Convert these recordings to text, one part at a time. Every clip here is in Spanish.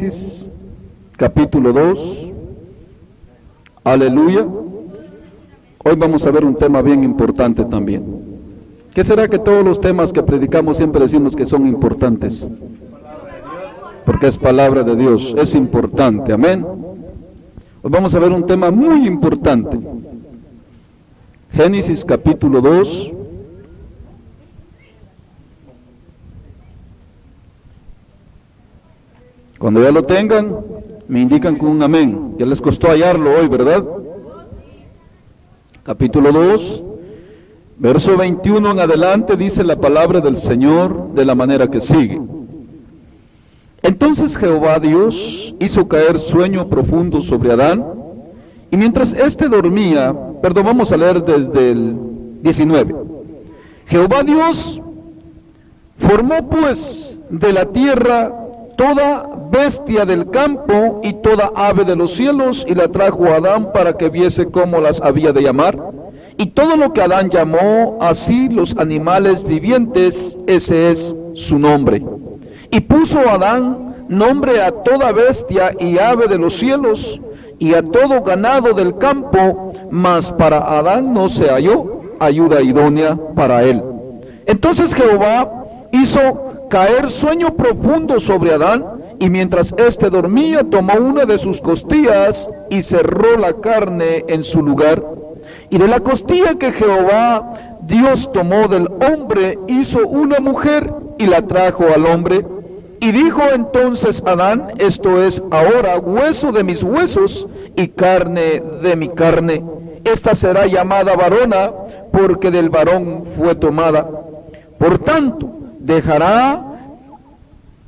Génesis, capítulo 2. Aleluya. Hoy vamos a ver un tema bien importante también. ¿Qué será que todos los temas que predicamos siempre decimos que son importantes? Porque es palabra de Dios, es importante, amén. Hoy vamos a ver un tema muy importante. Génesis capítulo 2. Cuando ya lo tengan, me indican con un amén. Ya les costó hallarlo hoy, ¿verdad? Capítulo 2, verso 21 en adelante, dice la palabra del Señor de la manera que sigue. Entonces Jehová Dios hizo caer sueño profundo sobre Adán, y mientras éste dormía, vamos a leer desde el 19. Jehová Dios formó pues de la tierra toda bestia del campo y toda ave de los cielos, y la trajo a Adán para que viese cómo las había de llamar. Y todo lo que Adán llamó, así los animales vivientes, ese es su nombre. Y puso Adán nombre a toda bestia y ave de los cielos, y a todo ganado del campo, mas para Adán no se halló ayuda idónea para él. Entonces Jehová hizo caer sueño profundo sobre Adán, y mientras éste dormía, tomó una de sus costillas y cerró la carne en su lugar. Y de la costilla que Jehová Dios tomó del hombre, hizo una mujer y la trajo al hombre. Y dijo entonces Adán: esto es ahora hueso de mis huesos y carne de mi carne. Esta será llamada varona, porque del varón fue tomada. Por tanto, dejará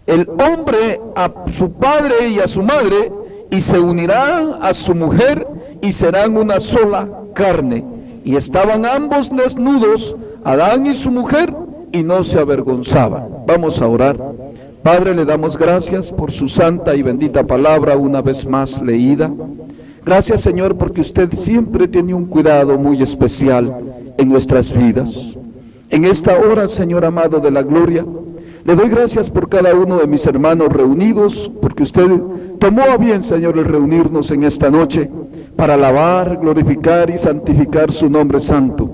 el hombre a su padre y a su madre, y se unirán a su mujer, y serán una sola carne. Y estaban ambos desnudos, Adán y su mujer, y no se avergonzaban. Vamos a orar. Padre, le damos gracias por su santa y bendita palabra una vez más leída. Gracias, Señor, porque usted siempre tiene un cuidado muy especial en nuestras vidas. En esta hora, Señor amado de la gloria, le doy gracias por cada uno de mis hermanos reunidos, porque usted tomó a bien, Señor, el reunirnos en esta noche para alabar, glorificar y santificar su nombre santo.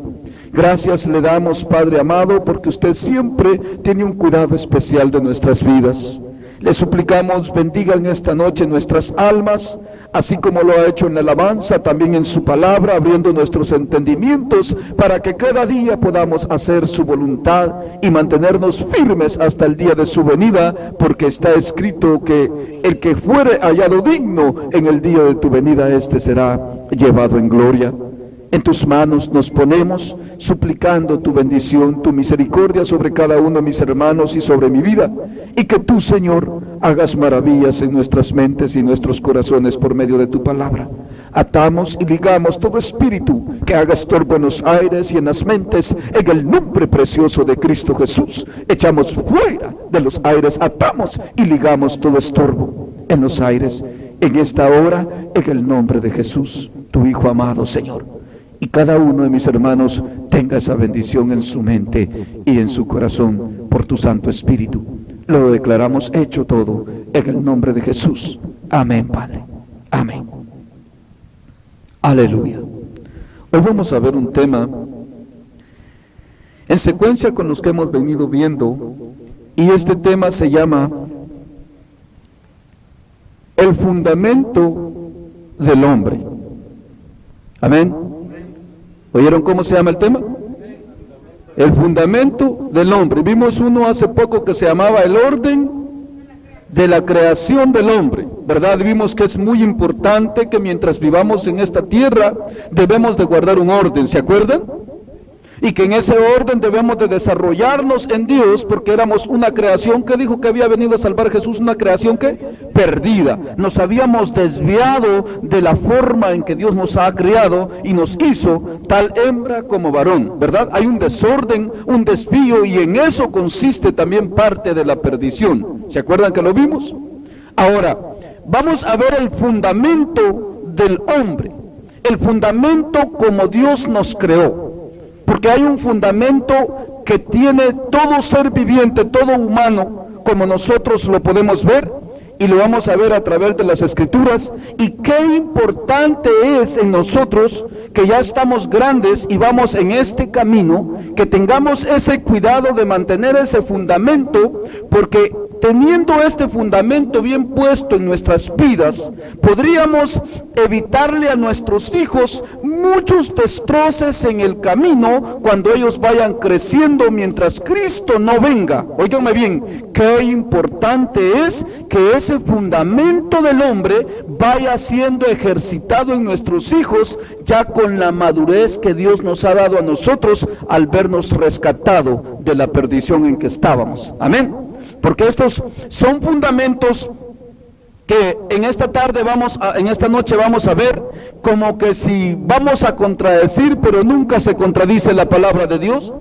Gracias le damos, Padre amado, porque usted siempre tiene un cuidado especial de nuestras vidas. Le suplicamos bendiga en esta noche nuestras almas, así como lo ha hecho en la alabanza, también en su palabra, abriendo nuestros entendimientos para que cada día podamos hacer su voluntad y mantenernos firmes hasta el día de su venida, porque está escrito que el que fuere hallado digno en el día de tu venida, este será llevado en gloria. En tus manos nos ponemos, suplicando tu bendición, tu misericordia sobre cada uno de mis hermanos y sobre mi vida, y que tú, Señor, hagas maravillas en nuestras mentes y nuestros corazones por medio de tu palabra. Atamos y ligamos todo espíritu que haga estorbo en los aires y en las mentes, en el nombre precioso de Cristo Jesús. Echamos fuera de los aires, atamos y ligamos todo estorbo en los aires, en esta hora, en el nombre de Jesús, tu Hijo amado, Señor. Y cada uno de mis hermanos tenga esa bendición en su mente y en su corazón por tu Santo Espíritu. Lo declaramos hecho todo en el nombre de Jesús. Amén, Padre. Amén. Aleluya. Hoy vamos a ver un tema en secuencia con los que hemos venido viendo, y este tema se llama el fundamento del hombre. Amén. ¿Oyeron cómo se llama el tema? El fundamento del hombre. Vimos uno hace poco que se llamaba el orden de la creación del hombre, ¿verdad? Vimos que es muy importante que mientras vivamos en esta tierra debemos de guardar un orden, ¿se acuerdan? Y que en ese orden debemos de desarrollarnos en Dios, porque éramos una creación que dijo que había venido a salvar Jesús, una creación que perdida. Nos habíamos desviado de la forma en que Dios nos ha creado y nos hizo tal hembra como varón, ¿verdad? Hay un desorden, un desvío, y en eso consiste también parte de la perdición. ¿Se acuerdan que lo vimos? Ahora, vamos a ver el fundamento del hombre, el fundamento como Dios nos creó. Porque hay un fundamento que tiene todo ser viviente, todo humano, como nosotros lo podemos ver, y lo vamos a ver a través de las Escrituras. Y qué importante es en nosotros, que ya estamos grandes y vamos en este camino, que tengamos ese cuidado de mantener ese fundamento, porque teniendo este fundamento bien puesto en nuestras vidas, podríamos evitarle a nuestros hijos muchos destroces en el camino cuando ellos vayan creciendo mientras Cristo no venga. Óiganme bien, qué importante es que ese fundamento del hombre vaya siendo ejercitado en nuestros hijos, ya con la madurez que Dios nos ha dado a nosotros al vernos rescatado de la perdición en que estábamos. Amén. Porque estos son fundamentos que en esta noche vamos a ver, como que si vamos a contradecir, pero nunca se contradice la palabra de Dios.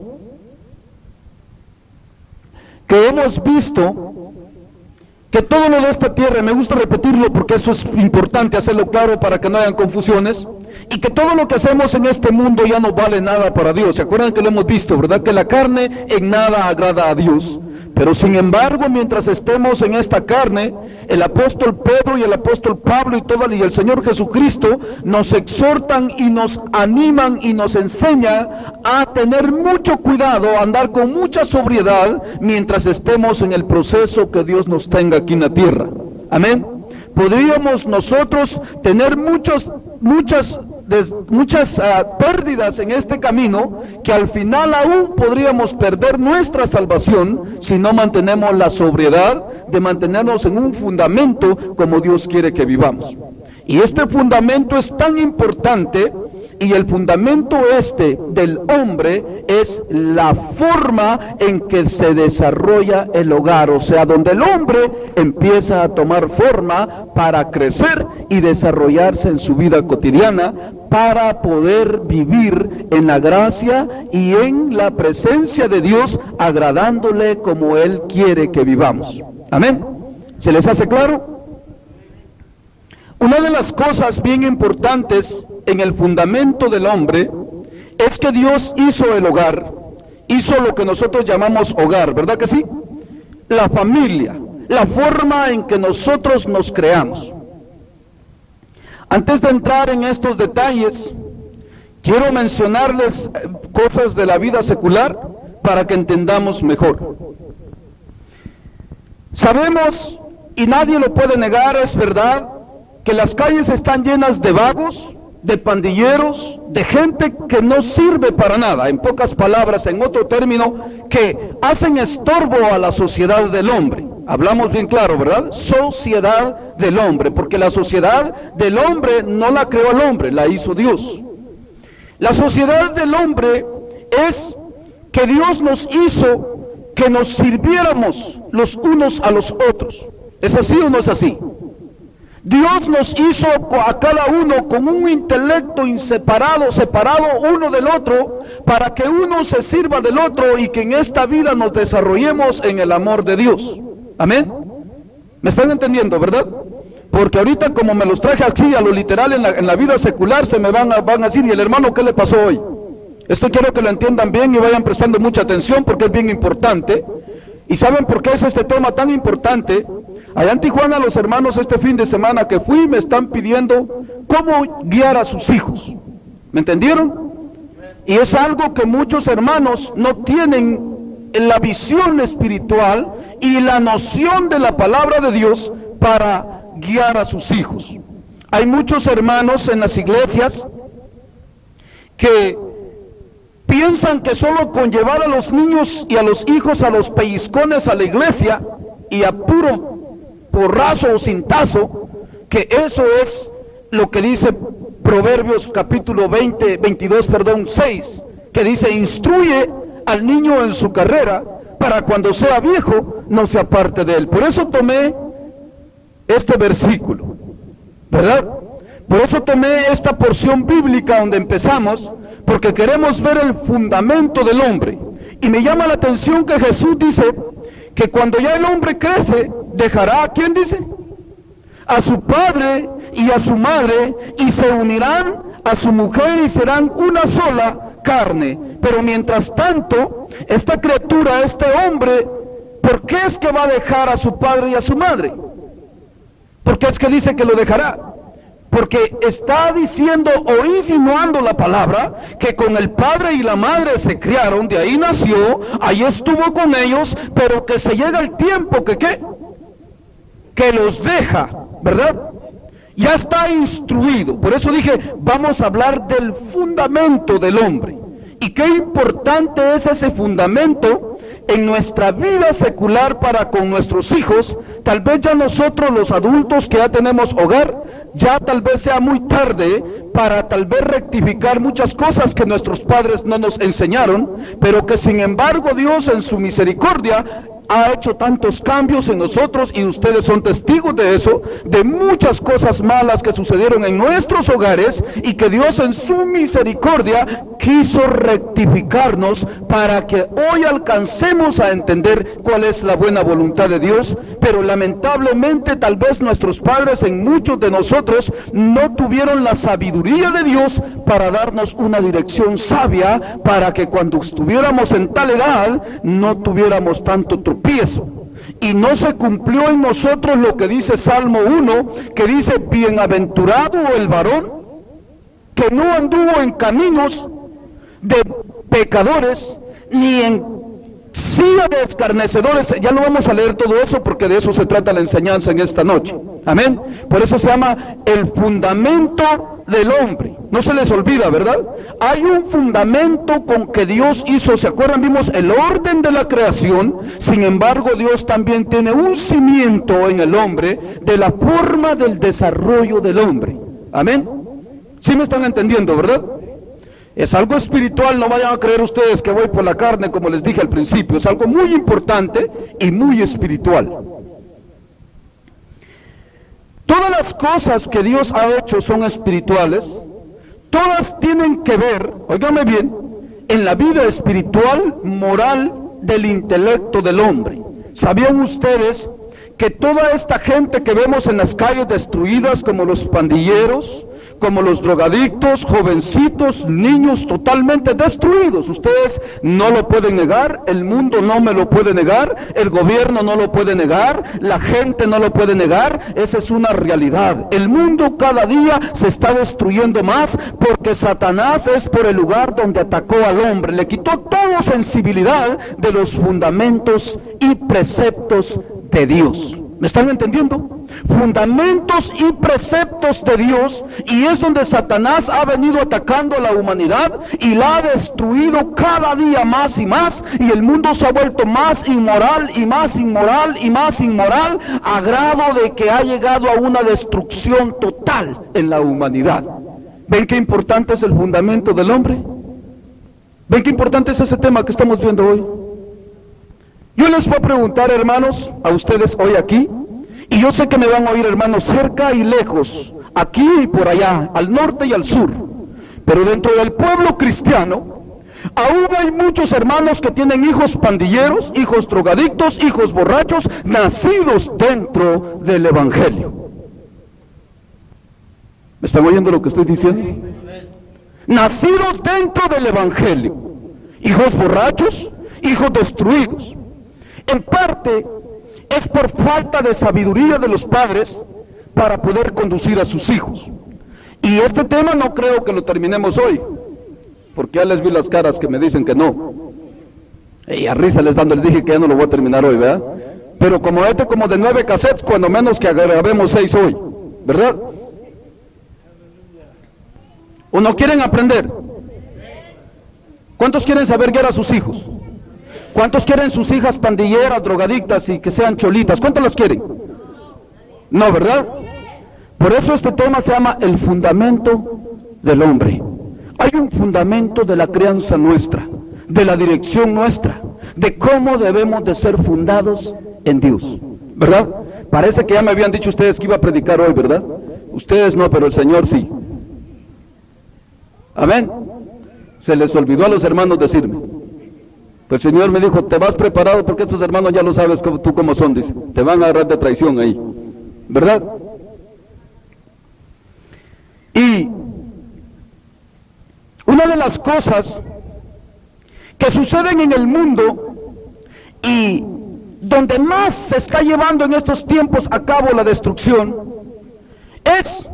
Que hemos visto que todo lo de esta tierra, me gusta repetirlo porque eso es importante hacerlo claro para que no hayan confusiones, y que todo lo que hacemos en este mundo ya no vale nada para Dios. ¿Se acuerdan que lo hemos visto, verdad? Que la carne en nada agrada a Dios. Pero sin embargo, mientras estemos en esta carne, el apóstol Pedro y el apóstol Pablo y el Señor Jesucristo nos exhortan y nos animan y nos enseñan a tener mucho cuidado, a andar con mucha sobriedad mientras estemos en el proceso que Dios nos tenga aquí en la tierra. Amén. Podríamos nosotros tener muchas pérdidas en este camino, que al final aún podríamos perder nuestra salvación si no mantenemos la sobriedad de mantenernos en un fundamento como Dios quiere que vivamos. Y este fundamento es tan importante, y el fundamento del hombre es la forma en que se desarrolla el hogar, o sea, donde el hombre empieza a tomar forma para crecer y desarrollarse en su vida cotidiana, para poder vivir en la gracia y en la presencia de Dios, agradándole como Él quiere que vivamos. Amén. ¿Se les hace claro? Una de las cosas bien importantes en el fundamento del hombre es que Dios hizo el hogar, hizo lo que nosotros llamamos hogar, ¿verdad que sí? La familia, la forma en que nosotros nos creamos. Antes de entrar en estos detalles, quiero mencionarles cosas de la vida secular para que entendamos mejor. Sabemos, y nadie lo puede negar, es verdad, que las calles están llenas de vagos, de pandilleros, de gente que no sirve para nada, en pocas palabras, en otro término, que hacen estorbo a la sociedad del hombre. Hablamos bien claro, ¿verdad? Sociedad del hombre, porque la sociedad del hombre no la creó el hombre, la hizo Dios. La sociedad del hombre es que Dios nos hizo que nos sirviéramos los unos a los otros. ¿Es así o no es así? Dios nos hizo a cada uno con un intelecto separado uno del otro, para que uno se sirva del otro y que en esta vida nos desarrollemos en el amor de Dios. Amén. ¿Me están entendiendo, verdad? Porque ahorita, como me los traje aquí a lo literal en la vida secular, se me van a decir, ¿y el hermano qué le pasó hoy? Esto quiero que lo entiendan bien y vayan prestando mucha atención, porque es bien importante. ¿Y saben por qué es este tema tan importante? Allá en Tijuana, los hermanos este fin de semana que fui me están pidiendo cómo guiar a sus hijos. ¿Me entendieron? Y es algo que muchos hermanos no tienen en la visión espiritual y la noción de la palabra de Dios para guiar a sus hijos. Hay muchos hermanos en las iglesias que piensan que solo con llevar a los niños y a los hijos a los pellizcones a la iglesia y a puro porrazo o cintazo, que eso es lo que dice Proverbios capítulo 6, que dice: instruye al niño en su carrera, para cuando sea viejo no se aparte de él. Por eso tomé este versículo, ¿verdad? Por eso tomé esta porción bíblica donde empezamos, porque queremos ver el fundamento del hombre. Y me llama la atención que Jesús dice que cuando ya el hombre crece, dejará, ¿quién dice? A su padre y a su madre, y se unirán a su mujer y serán una sola carne. Pero mientras tanto, esta criatura, este hombre, ¿por qué es que va a dejar a su padre y a su madre? Porque es que dice que lo dejará. Porque está diciendo o insinuando la palabra que con el padre y la madre se criaron, de ahí nació, ahí estuvo con ellos, pero que se llega el tiempo que ¿qué? Que los deja, ¿verdad? Ya está instruido. Por eso dije, vamos a hablar del fundamento del hombre. Y qué importante es ese fundamento en nuestra vida secular para con nuestros hijos. Tal vez ya nosotros los adultos que ya tenemos hogar, ya tal vez sea muy tarde para tal vez rectificar muchas cosas que nuestros padres no nos enseñaron, pero que sin embargo Dios en su misericordia ha hecho tantos cambios en nosotros, y ustedes son testigos de eso, de muchas cosas malas que sucedieron en nuestros hogares, y que Dios en su misericordia quiso rectificarnos para que hoy alcancemos a entender cuál es la buena voluntad de Dios. Pero lamentablemente tal vez nuestros padres, en muchos de nosotros, no tuvieron la sabiduría de Dios para darnos una dirección sabia, para que cuando estuviéramos en tal edad no tuviéramos tanto tropiezo. Y no se cumplió en nosotros lo que dice Salmo 1, que dice: bienaventurado el varón que no anduvo en caminos de pecadores, ni en silla de escarnecedores. Ya no vamos a leer todo eso, porque de eso se trata la enseñanza en esta noche. Amén. Por eso se llama el fundamento del hombre. No se les olvida, ¿verdad? Hay un fundamento con que Dios hizo. ¿Se acuerdan? Vimos el orden de la creación. Sin embargo, Dios también tiene un cimiento en el hombre de la forma del desarrollo del hombre. Amén. ¿Sí me están entendiendo, verdad? Es algo espiritual, no vayan a creer ustedes que voy por la carne, como les dije al principio. Es algo muy importante y muy espiritual. Todas las cosas que Dios ha hecho son espirituales. Todas tienen que ver, óigame bien, en la vida espiritual, moral del intelecto del hombre. ¿Sabían ustedes que toda esta gente que vemos en las calles destruidas, como los pandilleros, como los drogadictos, jovencitos, niños totalmente destruidos? Ustedes no lo pueden negar, el mundo no me lo puede negar, el gobierno no lo puede negar, la gente no lo puede negar. Esa es una realidad. El mundo cada día se está destruyendo más, porque Satanás es por el lugar donde atacó al hombre, le quitó toda sensibilidad de los fundamentos y preceptos de Dios. ¿Me están entendiendo? Fundamentos y preceptos de Dios, y es donde Satanás ha venido atacando a la humanidad y la ha destruido cada día más y más, y el mundo se ha vuelto más inmoral y más inmoral y más inmoral, a grado de que ha llegado a una destrucción total en la humanidad. ¿Ven qué importante es el fundamento del hombre? ¿Ven qué importante es ese tema que estamos viendo hoy? Yo les voy a preguntar, hermanos, a ustedes hoy aquí, y yo sé que me van a oír, hermanos, cerca y lejos, aquí y por allá, al norte y al sur, pero dentro del pueblo cristiano, aún hay muchos hermanos que tienen hijos pandilleros, hijos drogadictos, hijos borrachos, nacidos dentro del evangelio. ¿Me están oyendo lo que estoy diciendo? Nacidos dentro del evangelio, hijos borrachos, hijos destruidos. En parte es por falta de sabiduría de los padres para poder conducir a sus hijos. Y este tema no creo que lo terminemos hoy, porque ya les vi las caras que me dicen que no. Y a risa les dije que ya no lo voy a terminar hoy, ¿verdad? Pero como como de 9 cassettes, cuando menos que grabemos 6 hoy, ¿verdad? ¿O no quieren aprender? ¿Cuántos quieren saber guiar a sus hijos? ¿Cuántos quieren sus hijas pandilleras, drogadictas y que sean cholitas? ¿Cuántos las quieren? No, ¿verdad? Por eso este tema se llama el fundamento del hombre. Hay un fundamento de la crianza nuestra, de la dirección nuestra, de cómo debemos de ser fundados en Dios, ¿verdad? Parece que ya me habían dicho ustedes que iba a predicar hoy, ¿verdad? Ustedes no, pero el Señor sí. Amén. Se les olvidó a los hermanos decirme. Pues el Señor me dijo: te vas preparado, porque estos hermanos ya lo sabes tú cómo son, dice. Te van a agarrar de traición ahí, ¿verdad? Y una de las cosas que suceden en el mundo y donde más se está llevando en estos tiempos a cabo la destrucción, es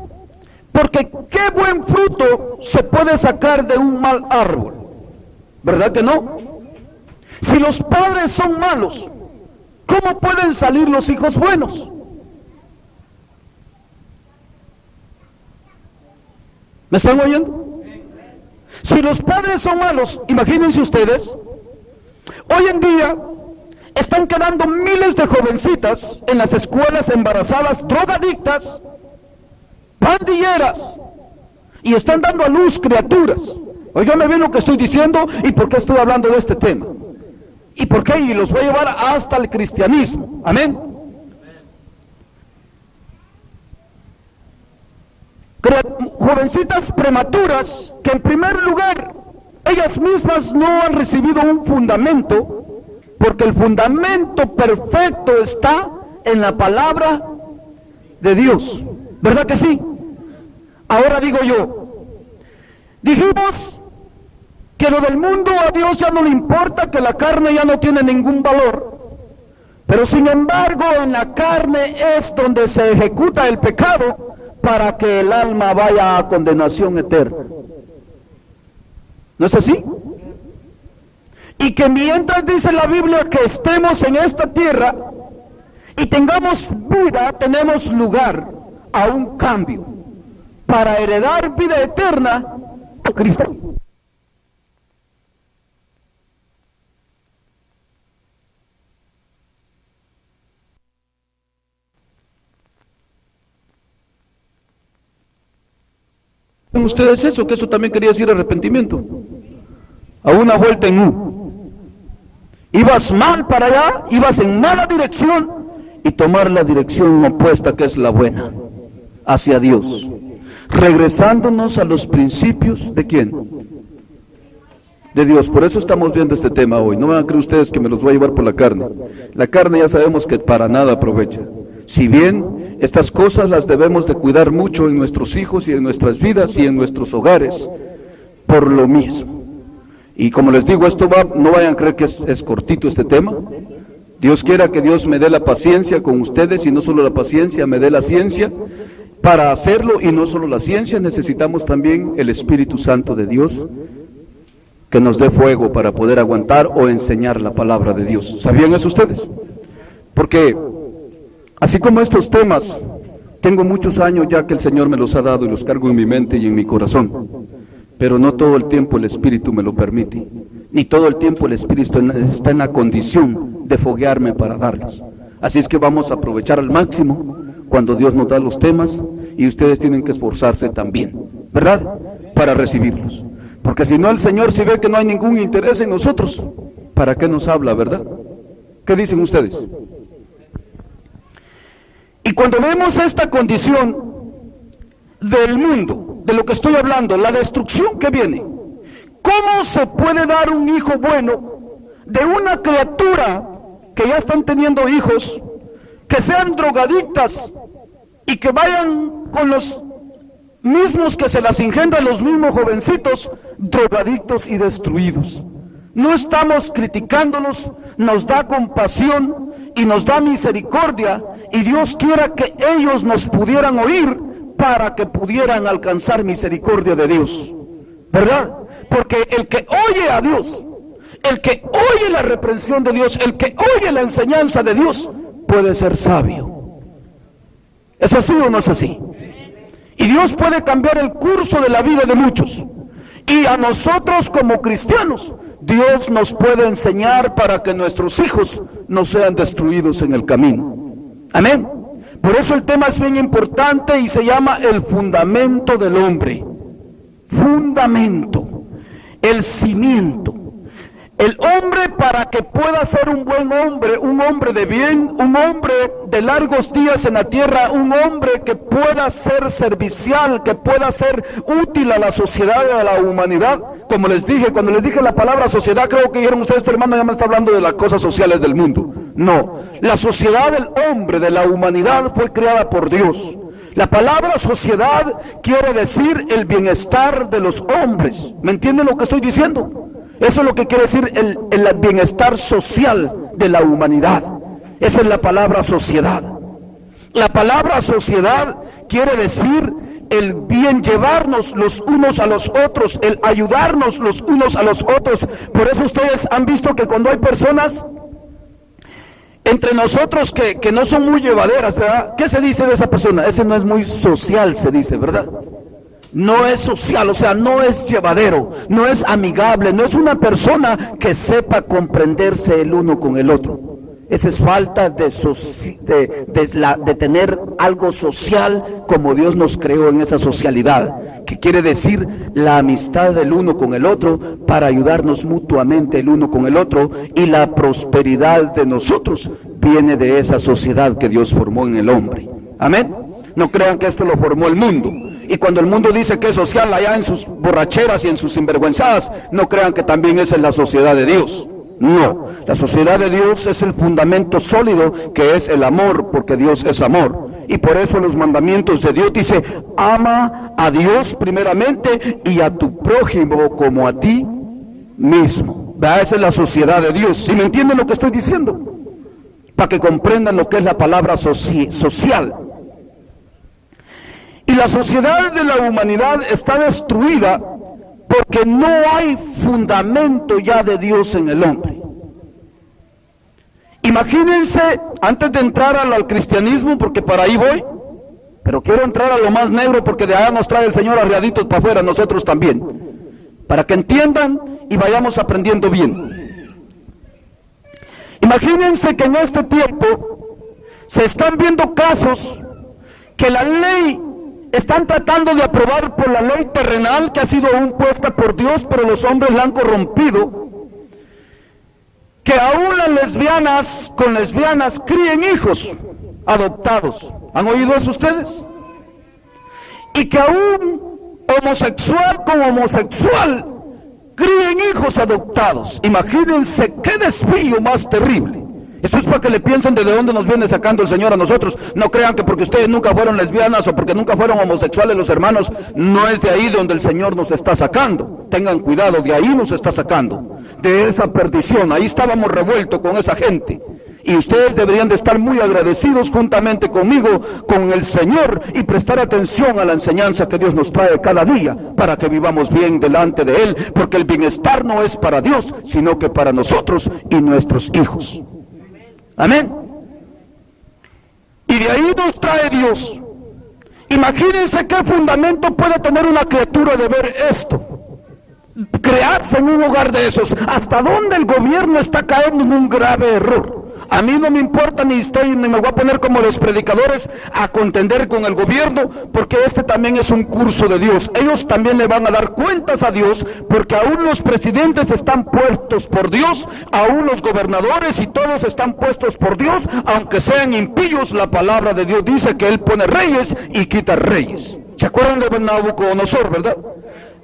porque qué buen fruto se puede sacar de un mal árbol, ¿verdad que no? Si los padres son malos, ¿cómo pueden salir los hijos buenos? ¿Me están oyendo? Si los padres son malos, imagínense ustedes, hoy en día están quedando miles de jovencitas en las escuelas embarazadas, drogadictas, pandilleras, y están dando a luz criaturas. Óigame bien lo que estoy diciendo y por qué estoy hablando de este tema. ¿Y por qué? Y los voy a llevar hasta el cristianismo. Amén. Jovencitas prematuras que en primer lugar ellas mismas no han recibido un fundamento, porque el fundamento perfecto está en la palabra de Dios, ¿verdad que sí? Ahora digo yo, dijimos que lo del mundo a Dios ya no le importa, que la carne ya no tiene ningún valor, pero sin embargo en la carne es donde se ejecuta el pecado para que el alma vaya a condenación eterna. ¿No es así? Y que mientras dice la Biblia que estemos en esta tierra y tengamos vida, tenemos lugar a un cambio para heredar vida eterna a Cristo. ¿Ustedes eso? Que eso también quería decir arrepentimiento. A una vuelta en U. Ibas mal para allá, ibas en mala dirección y tomar la dirección opuesta, que es la buena, hacia Dios. Regresándonos a los principios ¿de quién? De Dios. Por eso estamos viendo este tema hoy. No van a creer ustedes que me los voy a llevar por la carne. La carne ya sabemos que para nada aprovecha. Si bien estas cosas las debemos de cuidar mucho en nuestros hijos y en nuestras vidas y en nuestros hogares, por lo mismo. Y como les digo, esto va, no vayan a creer que es cortito este tema. Dios quiera que Dios me dé la paciencia con ustedes, y no solo la paciencia, me dé la ciencia para hacerlo, y no solo la ciencia, necesitamos también el Espíritu Santo de Dios, que nos dé fuego para poder aguantar o enseñar la palabra de Dios. ¿Sabían eso ustedes? Porque así como estos temas, tengo muchos años ya que el Señor me los ha dado y los cargo en mi mente y en mi corazón, pero no todo el tiempo el Espíritu me lo permite, ni todo el tiempo el Espíritu está en la condición de foguearme para darlos. Así es que vamos a aprovechar al máximo cuando Dios nos da los temas, y ustedes tienen que esforzarse también, ¿verdad?, para recibirlos. Porque si no, el Señor, si ve que no hay ningún interés en nosotros, ¿para qué nos habla, verdad? ¿Qué dicen ustedes? Y cuando vemos esta condición del mundo, de lo que estoy hablando, la destrucción que viene, ¿cómo se puede dar un hijo bueno de una criatura que ya están teniendo hijos, que sean drogadictas y que vayan con los mismos que se las engendran, los mismos jovencitos, drogadictos y destruidos? No estamos criticándolos, nos da compasión y nos da misericordia, y Dios quiera que ellos nos pudieran oír para que pudieran alcanzar misericordia de Dios, ¿verdad? Porque el que oye a Dios, el que oye la reprensión de Dios, el que oye la enseñanza de Dios, puede ser sabio. ¿Es así o no es así? Y Dios puede cambiar el curso de la vida de muchos. Y a nosotros como cristianos, Dios nos puede enseñar para que nuestros hijos no sean destruidos en el camino. Amén. Por eso el tema es bien importante y se llama el fundamento del hombre. Fundamento, el cimiento. El hombre, para que pueda ser un buen hombre, un hombre de bien, un hombre de largos días en la tierra, un hombre que pueda ser servicial, que pueda ser útil a la sociedad y a la humanidad. Como les dije, cuando les dije la palabra sociedad, creo que dijeron ustedes, este hermano ya me está hablando de las cosas sociales del mundo. No, la sociedad del hombre, de la humanidad, fue creada por Dios. La palabra sociedad quiere decir el bienestar de los hombres. ¿Me entienden lo que estoy diciendo? Eso es lo que quiere decir el bienestar social de la humanidad. Esa es la palabra sociedad. La palabra sociedad quiere decir el bien llevarnos los unos a los otros, el ayudarnos los unos a los otros. Por eso ustedes han visto que cuando hay personas entre nosotros que no son muy llevaderas, ¿verdad? ¿Qué se dice de esa persona? Ese no es muy social, se dice, ¿verdad? No es social, o sea, no es llevadero, no es amigable, no es una persona que sepa comprenderse el uno con el otro. Esa es falta de tener algo social como Dios nos creó en esa socialidad, que quiere decir la amistad del uno con el otro para ayudarnos mutuamente el uno con el otro, y la prosperidad de nosotros viene de esa sociedad que Dios formó en el hombre. Amén. No crean que esto lo formó el mundo. Y cuando el mundo dice que es social allá en sus borracheras y en sus sinvergüenzadas, no crean que también esa es la sociedad de Dios. No, la sociedad de Dios es el fundamento sólido que es el amor, porque Dios es amor. Y por eso los mandamientos de Dios dice: ama a Dios primeramente y a tu prójimo como a ti mismo. ¿Verdad? Esa es la sociedad de Dios. ¿Sí me entienden lo que estoy diciendo? Para que comprendan lo que es la palabra social. Y la sociedad de la humanidad está destruida porque no hay fundamento ya de Dios en el hombre. Imagínense, antes de entrar al cristianismo, porque para ahí voy, pero quiero entrar a lo más negro porque de allá nos trae el Señor arreaditos para afuera, nosotros también, para que entiendan y vayamos aprendiendo bien. Imagínense que en este tiempo se están viendo casos que la ley están tratando de aprobar por la ley terrenal que ha sido impuesta por Dios, pero los hombres la han corrompido, que aún las lesbianas con lesbianas críen hijos adoptados. ¿Han oído eso ustedes? Y que aún homosexual con homosexual críen hijos adoptados. Imagínense qué desvío más terrible. Esto es para que le piensen de dónde nos viene sacando el Señor a nosotros. No crean que porque ustedes nunca fueron lesbianas o porque nunca fueron homosexuales los hermanos, no es de ahí de donde el Señor nos está sacando. Tengan cuidado, de ahí nos está sacando, de esa perdición. Ahí estábamos revueltos con esa gente. Y ustedes deberían de estar muy agradecidos juntamente conmigo, con el Señor, y prestar atención a la enseñanza que Dios nos trae cada día, para que vivamos bien delante de Él, porque el bienestar no es para Dios, sino que para nosotros y nuestros hijos. Amén. Y de ahí nos trae Dios. Imagínense qué fundamento puede tener una criatura de ver esto, crearse en un hogar de esos. Hasta dónde el gobierno está cayendo en un grave error. A mí no me importa ni me voy a poner como los predicadores a contender con el gobierno, porque este también es un curso de Dios. Ellos también le van a dar cuentas a Dios, porque aún los presidentes están puestos por Dios, aún los gobernadores y todos están puestos por Dios, aunque sean impíos. La palabra de Dios dice que Él pone reyes y quita reyes. ¿Se acuerdan de Nabucodonosor, verdad?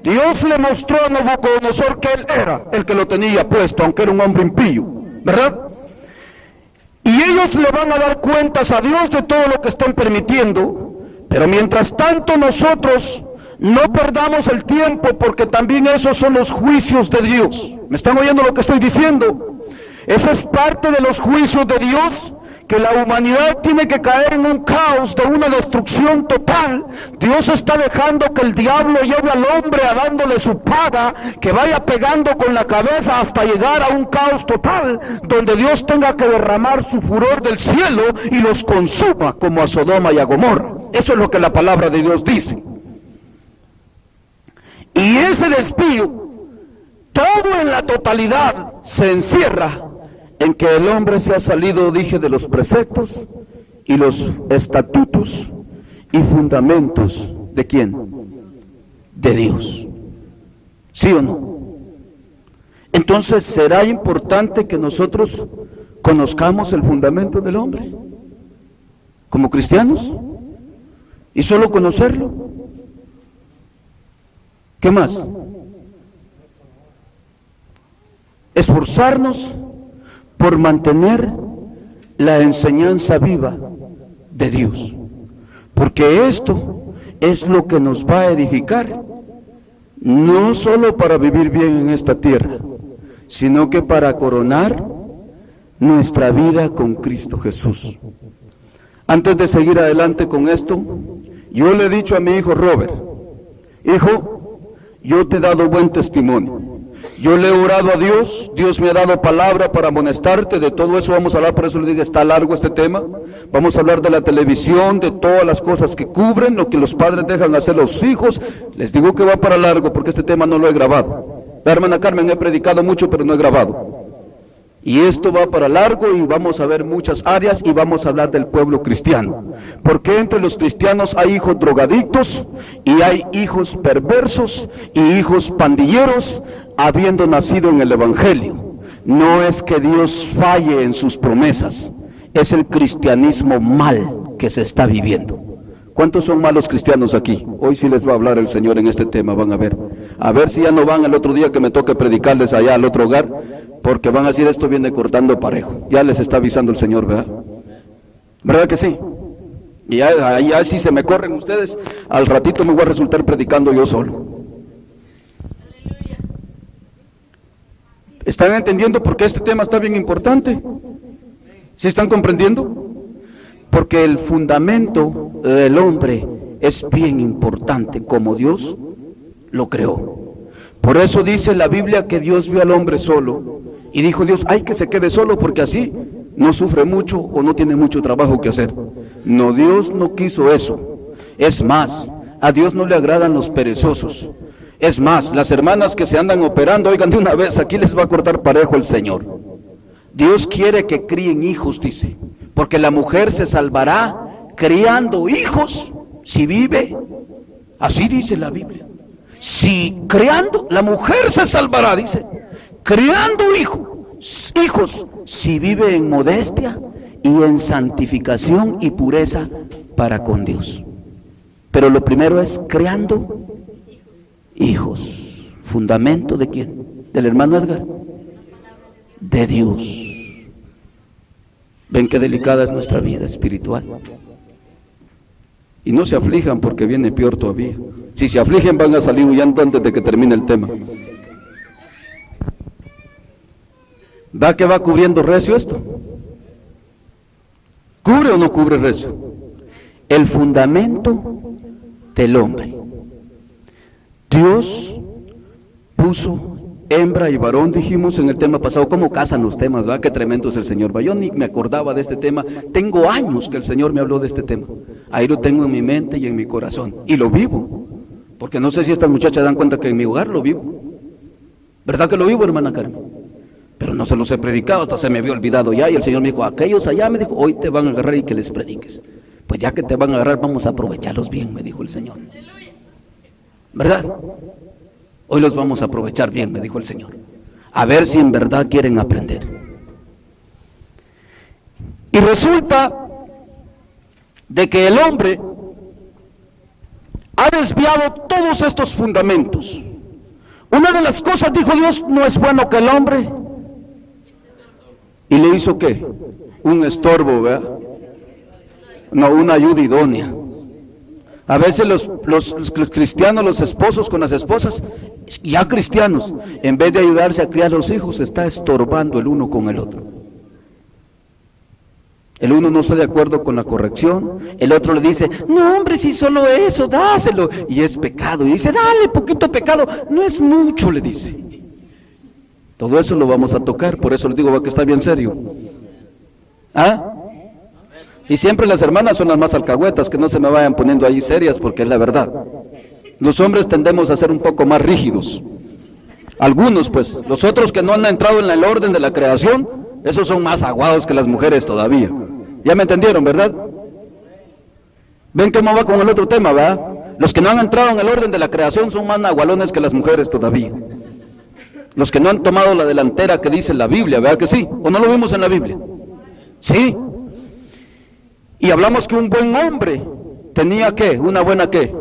Dios le mostró a Nabucodonosor que él era el que lo tenía puesto, aunque era un hombre impío, ¿verdad? Y ellos le van a dar cuentas a Dios de todo lo que están permitiendo, pero mientras tanto nosotros no perdamos el tiempo, porque también esos son los juicios de Dios. ¿Me están oyendo lo que estoy diciendo? Eso es parte de los juicios de Dios, que la humanidad tiene que caer en un caos de una destrucción total. Dios está dejando que el diablo lleve al hombre a dándole su paga, que vaya pegando con la cabeza hasta llegar a un caos total, donde Dios tenga que derramar su furor del cielo y los consuma como a Sodoma y a Gomorra. Eso es lo que la palabra de Dios dice. Y ese desvío, todo en la totalidad, se encierra en que el hombre se ha salido, dije, de los preceptos y los estatutos y fundamentos. ¿De quién? De Dios. ¿Sí o no? Entonces, ¿será importante que nosotros conozcamos el fundamento del hombre como cristianos? ¿Y solo conocerlo? ¿Qué más? Esforzarnos por mantener la enseñanza viva de Dios, porque esto es lo que nos va a edificar, no solo para vivir bien en esta tierra, sino que para coronar nuestra vida con Cristo Jesús. Antes de seguir adelante con esto, yo le he dicho a mi hijo Robert, hijo, yo te he dado buen testimonio. Yo le he orado a Dios, Dios me ha dado palabra para amonestarte, de todo eso vamos a hablar, por eso le digo, está largo este tema. Vamos a hablar de la televisión, de todas las cosas que cubren, lo que los padres dejan hacer los hijos. Les digo que va para largo porque este tema no lo he grabado. La hermana Carmen, he predicado mucho, pero no he grabado. Y esto va para largo y vamos a ver muchas áreas y vamos a hablar del pueblo cristiano. Porque entre los cristianos hay hijos drogadictos y hay hijos perversos y hijos pandilleros, habiendo nacido en el Evangelio. No es que Dios falle en sus promesas, es el cristianismo mal que se está viviendo. ¿Cuántos son malos cristianos aquí? Hoy sí les va a hablar el Señor en este tema, van a ver. A ver si ya no van el otro día que me toque predicarles allá al otro hogar, porque van a decir esto viene cortando parejo. Ya les está avisando el Señor, ¿verdad? ¿Verdad que sí? Y ya si se me corren ustedes, al ratito me voy a resultar predicando yo solo. ¿Están entendiendo por qué este tema está bien importante? ¿Sí están comprendiendo? Porque el fundamento del hombre es bien importante, como Dios lo creó. Por eso dice la Biblia que Dios vio al hombre solo y dijo Dios, hay que se quede solo porque así no sufre mucho o no tiene mucho trabajo que hacer. No, Dios no quiso eso. Es más, a Dios no le agradan los perezosos. Es más, las hermanas que se andan operando, oigan de una vez, aquí les va a cortar parejo el Señor. Dios quiere que críen hijos, dice, porque la mujer se salvará criando hijos si vive, así dice la Biblia. Si criando, la mujer se salvará, dice, criando hijos, si vive en modestia y en santificación y pureza para con Dios. Pero lo primero es creando hijos. ¿Fundamento de quién? ¿Del hermano Edgar? De Dios. ¿Ven qué delicada es nuestra vida espiritual? Y no se aflijan porque viene peor todavía. Si se afligen van a salir huyendo antes de que termine el tema. ¿Va que va cubriendo recio esto? ¿Cubre o no cubre recio? El fundamento del hombre. Dios puso hembra y varón, dijimos en el tema pasado. ¿Cómo casan los temas, verdad? Qué tremendo es el Señor. Yo ni me acordaba de este tema. Tengo años que el Señor me habló de este tema. Ahí lo tengo en mi mente y en mi corazón. Y lo vivo. Porque no sé si estas muchachas dan cuenta que en mi hogar lo vivo. ¿Verdad que lo vivo, hermana Carmen? Pero no se los he predicado, hasta se me había olvidado ya. Y el Señor me dijo, aquellos allá, me dijo, hoy te van a agarrar y que les prediques. Pues ya que te van a agarrar, vamos a aprovecharlos bien, me dijo el Señor. ¿Verdad? Hoy los vamos a aprovechar bien, me dijo el Señor. A ver si en verdad quieren aprender. Y resulta de que el hombre ha desviado todos estos fundamentos. Una de las cosas, dijo Dios, no es bueno que el hombre. ¿Y le hizo qué? Un estorbo, ¿verdad? No, una ayuda idónea. A veces los cristianos, los esposos con las esposas, ya cristianos, en vez de ayudarse a criar a los hijos, se está estorbando el uno con el otro. El uno no está de acuerdo con la corrección, el otro le dice, no hombre, si solo eso, dáselo, y es pecado, y dice, dale poquito pecado, no es mucho, le dice. Todo eso lo vamos a tocar, por eso les digo que está bien serio. ¿Ah? Y siempre las hermanas son las más alcahuetas, que no se me vayan poniendo ahí serias, porque es la verdad. Los hombres tendemos a ser un poco más rígidos. Algunos, pues, los otros que no han entrado en el orden de la creación, esos son más aguados que las mujeres todavía. ¿Ya me entendieron, verdad? ¿Ven cómo va con el otro tema, verdad? Los que no han entrado en el orden de la creación son más nahualones que las mujeres todavía. Los que no han tomado la delantera que dice la Biblia, ¿verdad que sí? ¿O no lo vimos en la Biblia? Sí. Y hablamos que un buen hombre tenía ¿qué? Una buena ¿qué?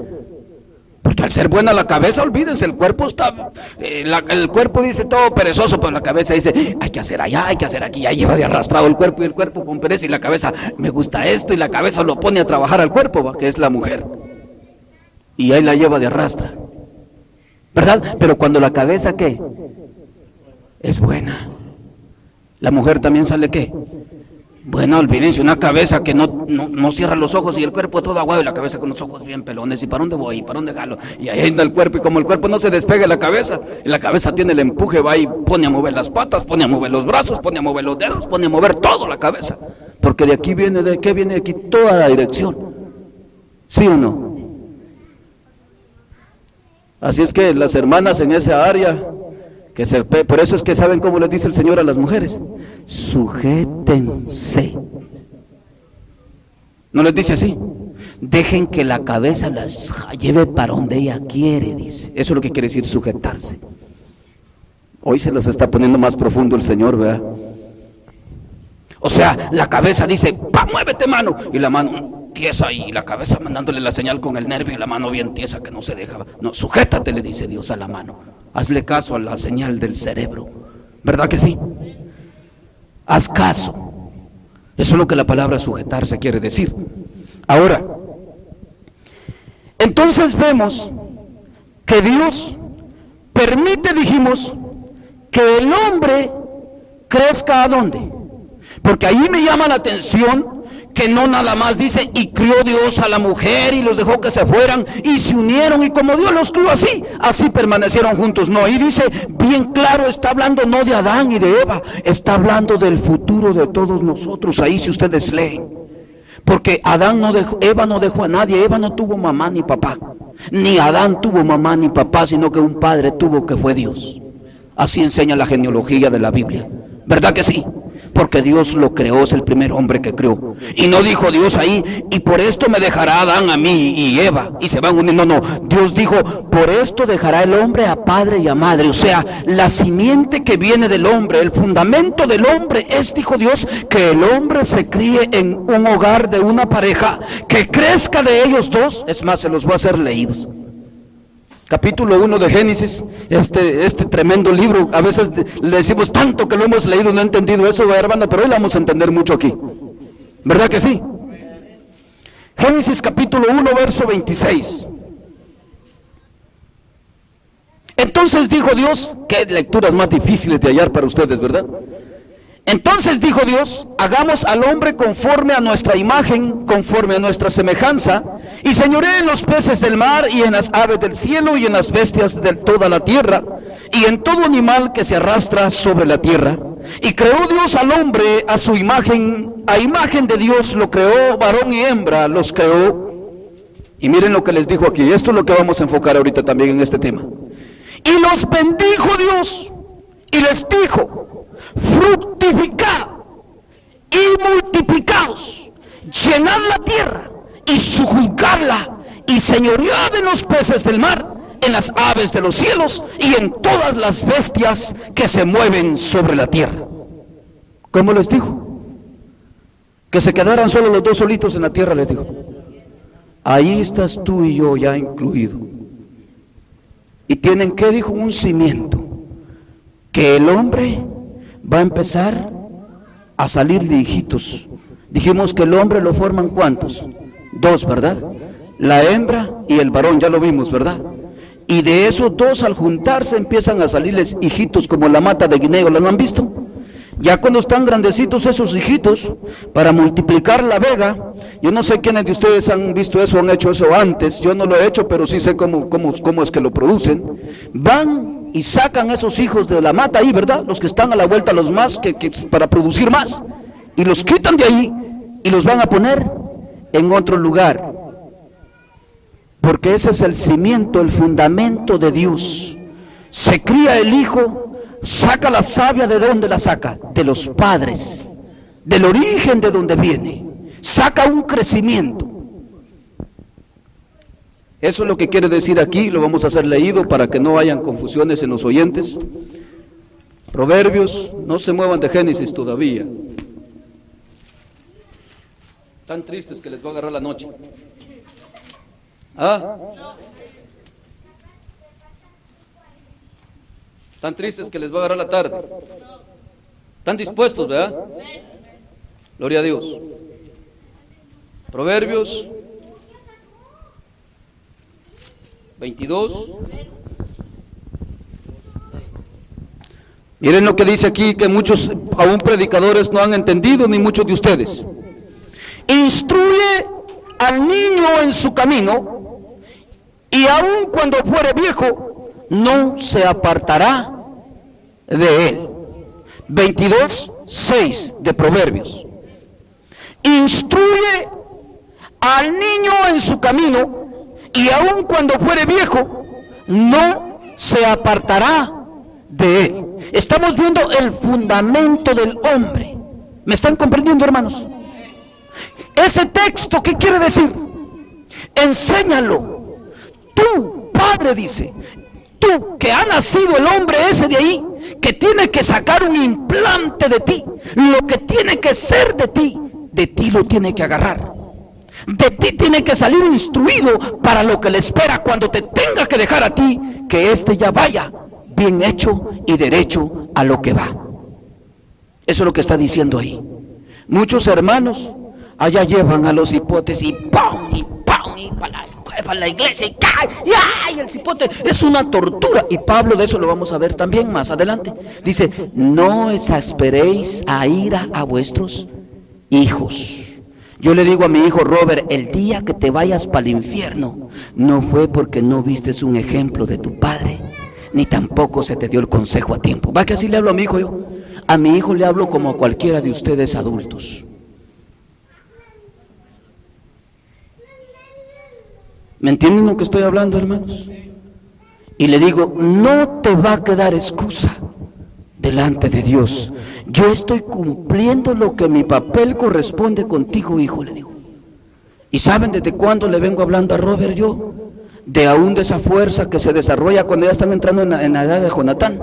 Porque al ser buena la cabeza, olvídense, el cuerpo está, el cuerpo dice todo perezoso, pero la cabeza dice, hay que hacer allá, hay que hacer aquí, ya lleva de arrastrado el cuerpo, y el cuerpo con pereza, y la cabeza, me gusta esto, y la cabeza lo pone a trabajar al cuerpo, ¿va? Que es la mujer. Y ahí la lleva de arrastra, ¿verdad? Pero cuando la cabeza, ¿qué? Es buena. La mujer también sale, ¿qué? Bueno, olvídense, una cabeza que no cierra los ojos y el cuerpo todo aguado y la cabeza con los ojos bien pelones. ¿Y para dónde voy? ¿Y para dónde jalo? Y ahí anda el cuerpo, y como el cuerpo no se despegue la cabeza, y la cabeza tiene el empuje, va y pone a mover las patas, pone a mover los brazos, pone a mover los dedos, pone a mover todo la cabeza. Porque de aquí viene, ¿de qué viene aquí? Toda la dirección. ¿Sí o no? Así es que las hermanas en esa área, por eso es que saben cómo les dice el Señor a las mujeres: sujétense. No les dice así: dejen que la cabeza las lleve para donde ella quiere, dice. Eso es lo que quiere decir sujetarse. Hoy se los está poniendo más profundo el Señor, ¿verdad? O sea, la cabeza dice: ¡pa, muévete, mano! Y la mano tiesa, y la cabeza mandándole la señal con el nervio, y la mano bien tiesa que no se deja. No, sujétate, le dice Dios a la mano. Hazle caso a la señal del cerebro. ¿Verdad que sí? Haz caso. Eso es lo que la palabra sujetarse quiere decir. Ahora, entonces vemos que Dios permite, dijimos, que el hombre crezca ¿a dónde? Porque ahí me llama la atención que no nada más dice: y crió Dios a la mujer y los dejó que se fueran y se unieron, y como Dios los crió así permanecieron juntos. No, ahí dice bien claro, está hablando no de Adán y de Eva, está hablando del futuro de todos nosotros. Ahí si ustedes leen, porque Eva no dejó a nadie. Eva no tuvo mamá ni papá, ni Adán tuvo mamá ni papá, sino que un padre tuvo, que fue Dios. Así enseña la genealogía de la Biblia. ¿Verdad que sí? Porque Dios lo creó, es el primer hombre que creó. Y no dijo Dios ahí: y por esto me dejará Adán a mí y Eva, y se van uniendo. No, Dios dijo: por esto dejará el hombre a padre y a madre. O sea, la simiente que viene del hombre, el fundamento del hombre es, dijo Dios, que el hombre se críe en un hogar de una pareja, que crezca de ellos dos. Es más, se los voy a hacer leídos. Capítulo 1 de Génesis, este tremendo libro. A veces le decimos tanto que lo hemos leído, no he entendido eso, hermano, pero hoy lo vamos a entender mucho aquí. ¿Verdad que sí? Génesis capítulo 1, verso 26. Entonces dijo Dios, qué lecturas más difíciles de hallar para ustedes, ¿verdad? Entonces dijo Dios: hagamos al hombre conforme a nuestra imagen, conforme a nuestra semejanza, y señoree en los peces del mar, y en las aves del cielo, y en las bestias de toda la tierra, y en todo animal que se arrastra sobre la tierra. Y creó Dios al hombre a su imagen, a imagen de Dios lo creó, varón y hembra los creó. Y miren lo que les dijo aquí, esto es lo que vamos a enfocar ahorita también en este tema. Y los bendijo Dios, y les dijo: fructificad y multiplicaos, llenad la tierra y sujuzgadla, y señoread en los peces del mar, en las aves de los cielos, y en todas las bestias que se mueven sobre la tierra. ¿Cómo les dijo? Que se quedaran solo los dos solitos en la tierra, les dijo. Ahí estás tú y yo ya incluido. Y tienen, ¿qué dijo? Un cimiento, que el hombre va a empezar a salir de hijitos. Dijimos que el hombre lo forman ¿cuántos? Dos, ¿verdad? La hembra y el varón, ya lo vimos, ¿verdad? Y de esos dos, al juntarse, empiezan a salirles hijitos como la mata de guineo. ¿Lo han visto? Ya cuando están grandecitos esos hijitos, para multiplicar la vega, yo no sé quiénes de ustedes han visto eso, han hecho eso antes, yo no lo he hecho, pero sí sé cómo es que lo producen. Van y sacan esos hijos de la mata ahí, ¿verdad? Los que están a la vuelta, los más, que para producir más, y los quitan de ahí, y los van a poner en otro lugar, porque ese es el cimiento, el fundamento de Dios. Se cría el hijo, saca la savia. ¿De dónde la saca? De los padres, del origen de donde viene, saca un crecimiento. Eso es lo que quiere decir aquí, lo vamos a hacer leído para que no hayan confusiones en los oyentes. Proverbios, no se muevan de Génesis todavía. Tan tristes que les va a agarrar la noche. ¿Ah? Tan tristes que les va a agarrar la tarde. Están dispuestos, ¿verdad? Gloria a Dios. Proverbios 22. Miren lo que dice aquí, que muchos aún predicadores no han entendido, ni muchos de ustedes. Instruye al niño en su camino, y aun cuando fuere viejo, no se apartará de él. 22:6 de Proverbios. Instruye al niño en su camino, y aun cuando fuere viejo, no se apartará de él. Estamos viendo el fundamento del hombre. ¿Me están comprendiendo, hermanos? Ese texto, ¿qué quiere decir? Enséñalo. Tú, padre, dice, tú que ha nacido el hombre ese de ahí, que tiene que sacar un implante de ti, lo que tiene que ser de ti lo tiene que agarrar. De ti tiene que salir instruido para lo que le espera cuando te tenga que dejar a ti, que éste ya vaya bien hecho y derecho a lo que va. Eso es lo que está diciendo ahí. Muchos hermanos allá llevan a los hipotes y ¡pum! Y ¡pum! Y para la iglesia y ¡ay! ¡Ay! El cipote es una tortura. Y Pablo, de eso lo vamos a ver también más adelante, dice: no exasperéis a ira a vuestros hijos. Yo le digo a mi hijo Robert: el día que te vayas para el infierno, no fue porque no vistes un ejemplo de tu padre, ni tampoco se te dio el consejo a tiempo. ¿Va que así le hablo a mi hijo yo? A mi hijo le hablo como a cualquiera de ustedes adultos. ¿Me entienden lo que estoy hablando, hermanos? Y le digo: no te va a quedar excusa delante de Dios. Yo estoy cumpliendo lo que mi papel corresponde contigo, hijo, le digo. ¿Y saben desde cuándo le vengo hablando a Robert yo? De aún de esa fuerza que se desarrolla cuando ya están entrando en la edad de Jonatán.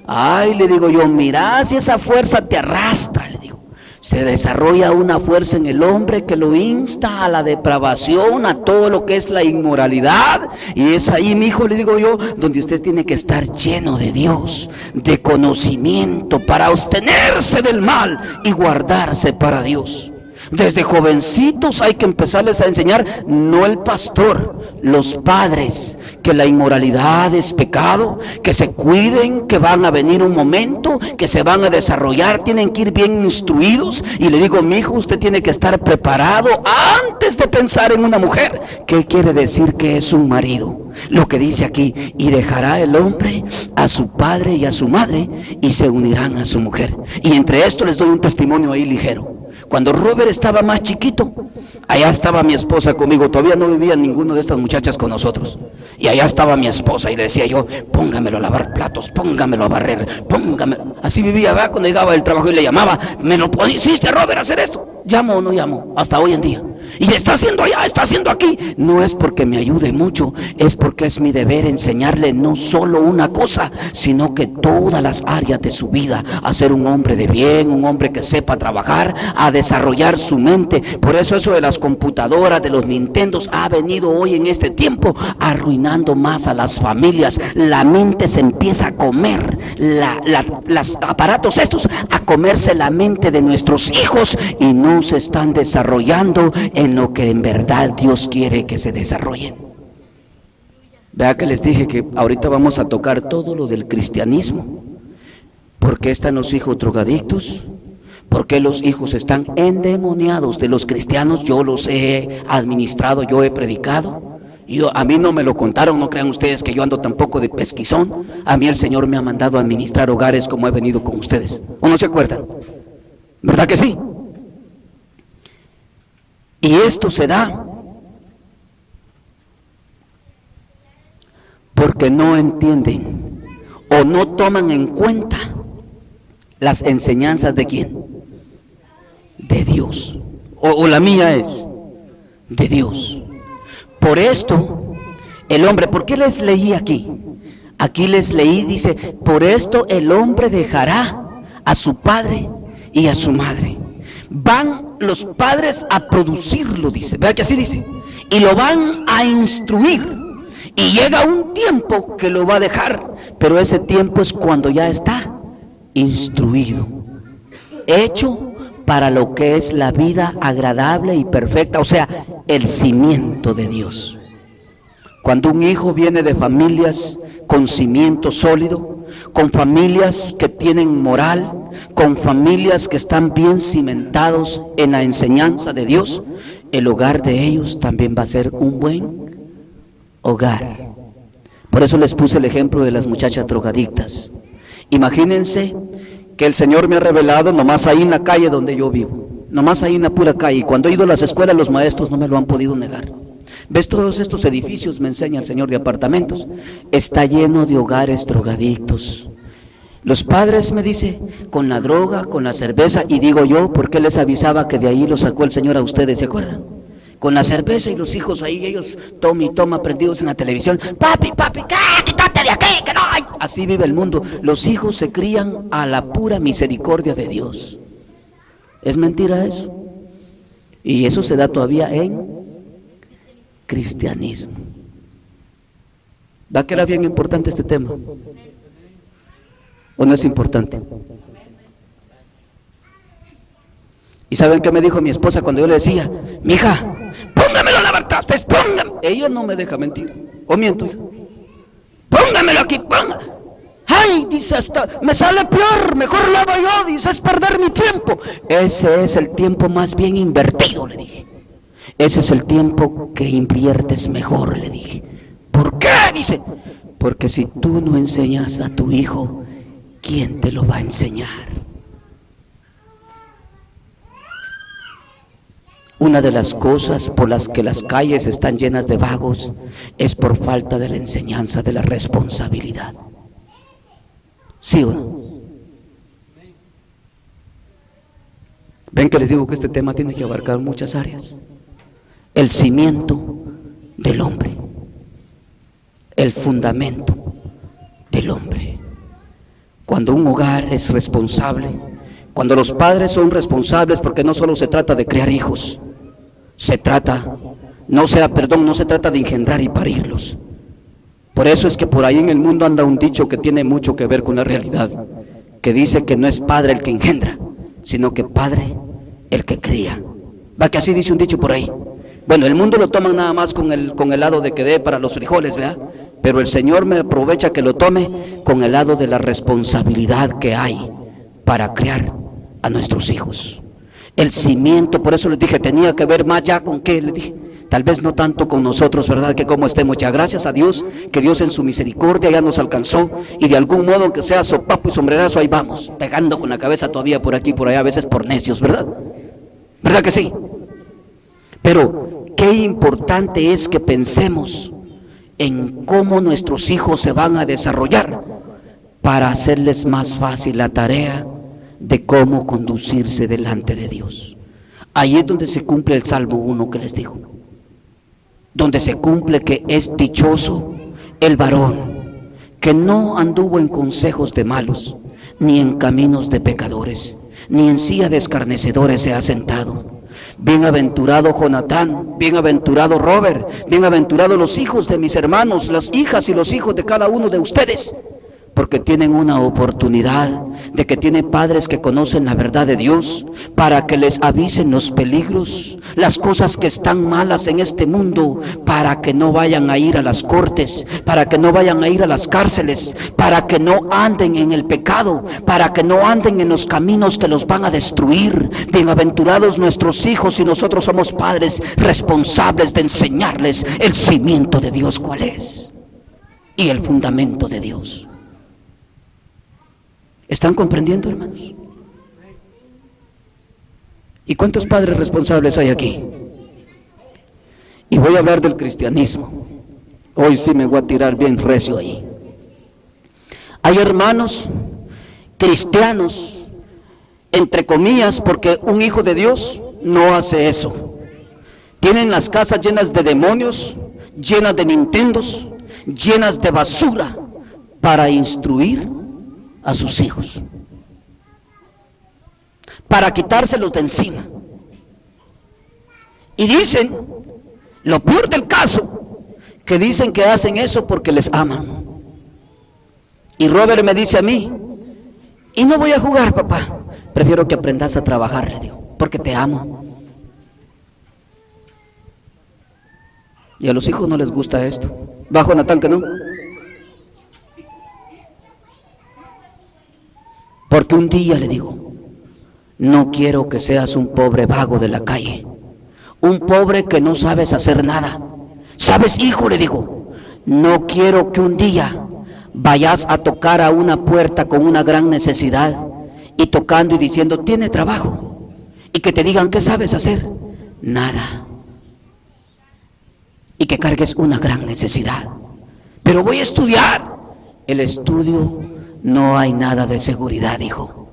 Ay, le digo yo, mira si esa fuerza te arrastra, le digo. Se desarrolla una fuerza en el hombre que lo insta a la depravación, a todo lo que es la inmoralidad. Y es ahí, mi hijo, le digo yo, donde usted tiene que estar lleno de Dios, de conocimiento, para abstenerse del mal y guardarse para Dios. Desde jovencitos hay que empezarles a enseñar, no el pastor, los padres, que la inmoralidad es pecado, que se cuiden, que van a venir un momento, que se van a desarrollar, tienen que ir bien instruidos. Y le digo: mi hijo, usted tiene que estar preparado antes de pensar en una mujer. ¿Qué quiere decir que es un marido? Lo que dice aquí: y dejará el hombre a su padre y a su madre, y se unirán a su mujer. Y entre esto les doy un testimonio ahí ligero. Cuando Robert estaba más chiquito, allá estaba mi esposa conmigo. Todavía no vivía ninguna de estas muchachas con nosotros. Y allá estaba mi esposa y le decía yo: póngamelo a lavar platos, póngamelo a barrer, póngamelo. Así vivía, ¿verdad? Cuando llegaba del trabajo y le llamaba: ¿me lo hiciste, Robert, a hacer esto? ¿Llamo o no llamo? Hasta hoy en día. Y está haciendo allá, está haciendo aquí. No es porque me ayude mucho, es porque es mi deber enseñarle no solo una cosa, sino que todas las áreas de su vida, a ser un hombre de bien, un hombre que sepa trabajar, a desarrollar su mente. Por eso de las computadoras, de los Nintendos, ha venido hoy en este tiempo arruinando más a las familias. La mente se empieza a comer, los aparatos estos, a comerse la mente de nuestros hijos, y no se están desarrollando en lo que en verdad Dios quiere que se desarrollen. Vea que les dije que ahorita vamos a tocar todo lo del cristianismo. ¿Por qué están los hijos drogadictos? ¿Por qué los hijos están endemoniados de los cristianos? Yo los he administrado, yo he predicado. A mí no me lo contaron, no crean ustedes que yo ando tampoco de pesquizón. A mí el Señor me ha mandado a administrar hogares como he venido con ustedes. ¿O no se acuerdan? ¿Verdad que sí? Y esto se da porque no entienden o no toman en cuenta las enseñanzas de ¿quién? De Dios. O la mía es de Dios. Por esto el hombre, ¿por qué les leí aquí? Aquí les leí, dice: por esto el hombre dejará a su padre y a su madre. Van los padres a producirlo, dice. Vea que así dice. Y lo van a instruir. Y llega un tiempo que lo va a dejar. Pero ese tiempo es cuando ya está instruido, hecho para lo que es la vida agradable y perfecta. O sea, el cimiento de Dios. Cuando un hijo viene de familias con cimiento sólido, con familias que tienen moral, con familias que están bien cimentados en la enseñanza de Dios, el hogar de ellos también va a ser un buen hogar. Por eso les puse el ejemplo de las muchachas drogadictas. Imagínense que el Señor me ha revelado nomás ahí en la calle donde yo vivo, nomás ahí en la pura calle, y cuando he ido a las escuelas los maestros no me lo han podido negar. ¿Ves todos estos edificios? Me enseña el Señor, de apartamentos, está lleno de hogares drogadictos. Los padres, me dice, con la droga, con la cerveza, y digo yo, ¿por qué les avisaba que de ahí lo sacó el Señor a ustedes? ¿Se acuerdan? Con la cerveza y los hijos ahí, ellos toma y toma, prendidos en la televisión. Papi, ¿qué? Quítate de aquí, que no hay. Así vive el mundo. Los hijos se crían a la pura misericordia de Dios. ¿Es mentira eso? Y eso se da todavía en cristianismo. ¿Va que era bien importante este tema? ¿O no es importante? ¿Y saben qué me dijo mi esposa cuando yo le decía, mija, póngamelo la trastes, póngamelo? Ella no me deja mentir. ¿O miento, hija? Póngamelo aquí, póngamelo. Ay, dice, hasta me sale peor, mejor lo hago yo, dice, es perder mi tiempo. Ese es el tiempo más bien invertido, le dije. Ese es el tiempo que inviertes mejor, le dije. ¿Por qué? Dice, porque si tú no enseñas a tu hijo, ¿quién te lo va a enseñar? Una de las cosas por las que las calles están llenas de vagos es por falta de la enseñanza de la responsabilidad. ¿Sí o no? Ven que les digo que este tema tiene que abarcar muchas áreas. El cimiento del hombre, el fundamento del hombre. Cuando un hogar es responsable, cuando los padres son responsables, porque no solo se trata de criar hijos, se trata, no se trata de engendrar y parirlos. Por eso es que por ahí en el mundo anda un dicho que tiene mucho que ver con la realidad, que dice que no es padre el que engendra, sino que padre el que cría. Va que así dice un dicho por ahí. Bueno, el mundo lo toman nada más con el lado de que dé para los frijoles, ¿verdad? Pero el Señor me aprovecha que lo tome con el lado de la responsabilidad que hay para criar a nuestros hijos. El cimiento, por eso les dije, tenía que ver más ya con qué, les dije, tal vez no tanto con nosotros, ¿verdad? Que como estemos ya, gracias a Dios, que Dios en su misericordia ya nos alcanzó, y de algún modo, aunque sea sopapo y sombrerazo, ahí vamos, pegando con la cabeza todavía por aquí, por allá, a veces por necios, ¿verdad? ¿Verdad que sí? Pero qué importante es que pensemos en cómo nuestros hijos se van a desarrollar para hacerles más fácil la tarea de cómo conducirse delante de Dios. Ahí es donde se cumple el Salmo 1 que les digo, donde se cumple que es dichoso el varón que no anduvo en consejos de malos, ni en caminos de pecadores, ni en silla de escarnecedores se ha sentado. Bienaventurado Jonatán, bienaventurado Robert, bienaventurados los hijos de mis hermanos, las hijas y los hijos de cada uno de ustedes, porque tienen una oportunidad de que tienen padres que conocen la verdad de Dios, para que les avisen los peligros, las cosas que están malas en este mundo, para que no vayan a ir a las cortes, para que no vayan a ir a las cárceles, para que no anden en el pecado, para que no anden en los caminos que los van a destruir. Bienaventurados nuestros hijos, y nosotros somos padres responsables de enseñarles el cimiento de Dios cuál es, y el fundamento de Dios. ¿Están comprendiendo, hermanos? ¿Y cuántos padres responsables hay aquí? Y voy a hablar del cristianismo. Hoy sí me voy a tirar bien recio ahí. Hay hermanos cristianos, entre comillas, porque un hijo de Dios no hace eso. Tienen las casas llenas de demonios, llenas de nintendos, llenas de basura, para instruir a sus hijos, para quitárselos de encima. Y dicen, lo peor del caso, que dicen que hacen eso porque les aman. Y Robert me dice a mí, y no voy a jugar, papá, prefiero que aprendas a trabajar, le digo, porque te amo. Y a los hijos no les gusta esto. ¿Va, Jonatán, que no? Porque un día, le digo, no quiero que seas un pobre vago de la calle, un pobre que no sabes hacer nada. ¿Sabes, hijo? Le digo, no quiero que un día vayas a tocar a una puerta con una gran necesidad y tocando y diciendo, tiene trabajo, y que te digan, ¿qué sabes hacer? Nada. Y que cargues una gran necesidad. Pero voy a estudiar. El estudio, no hay nada de seguridad, hijo.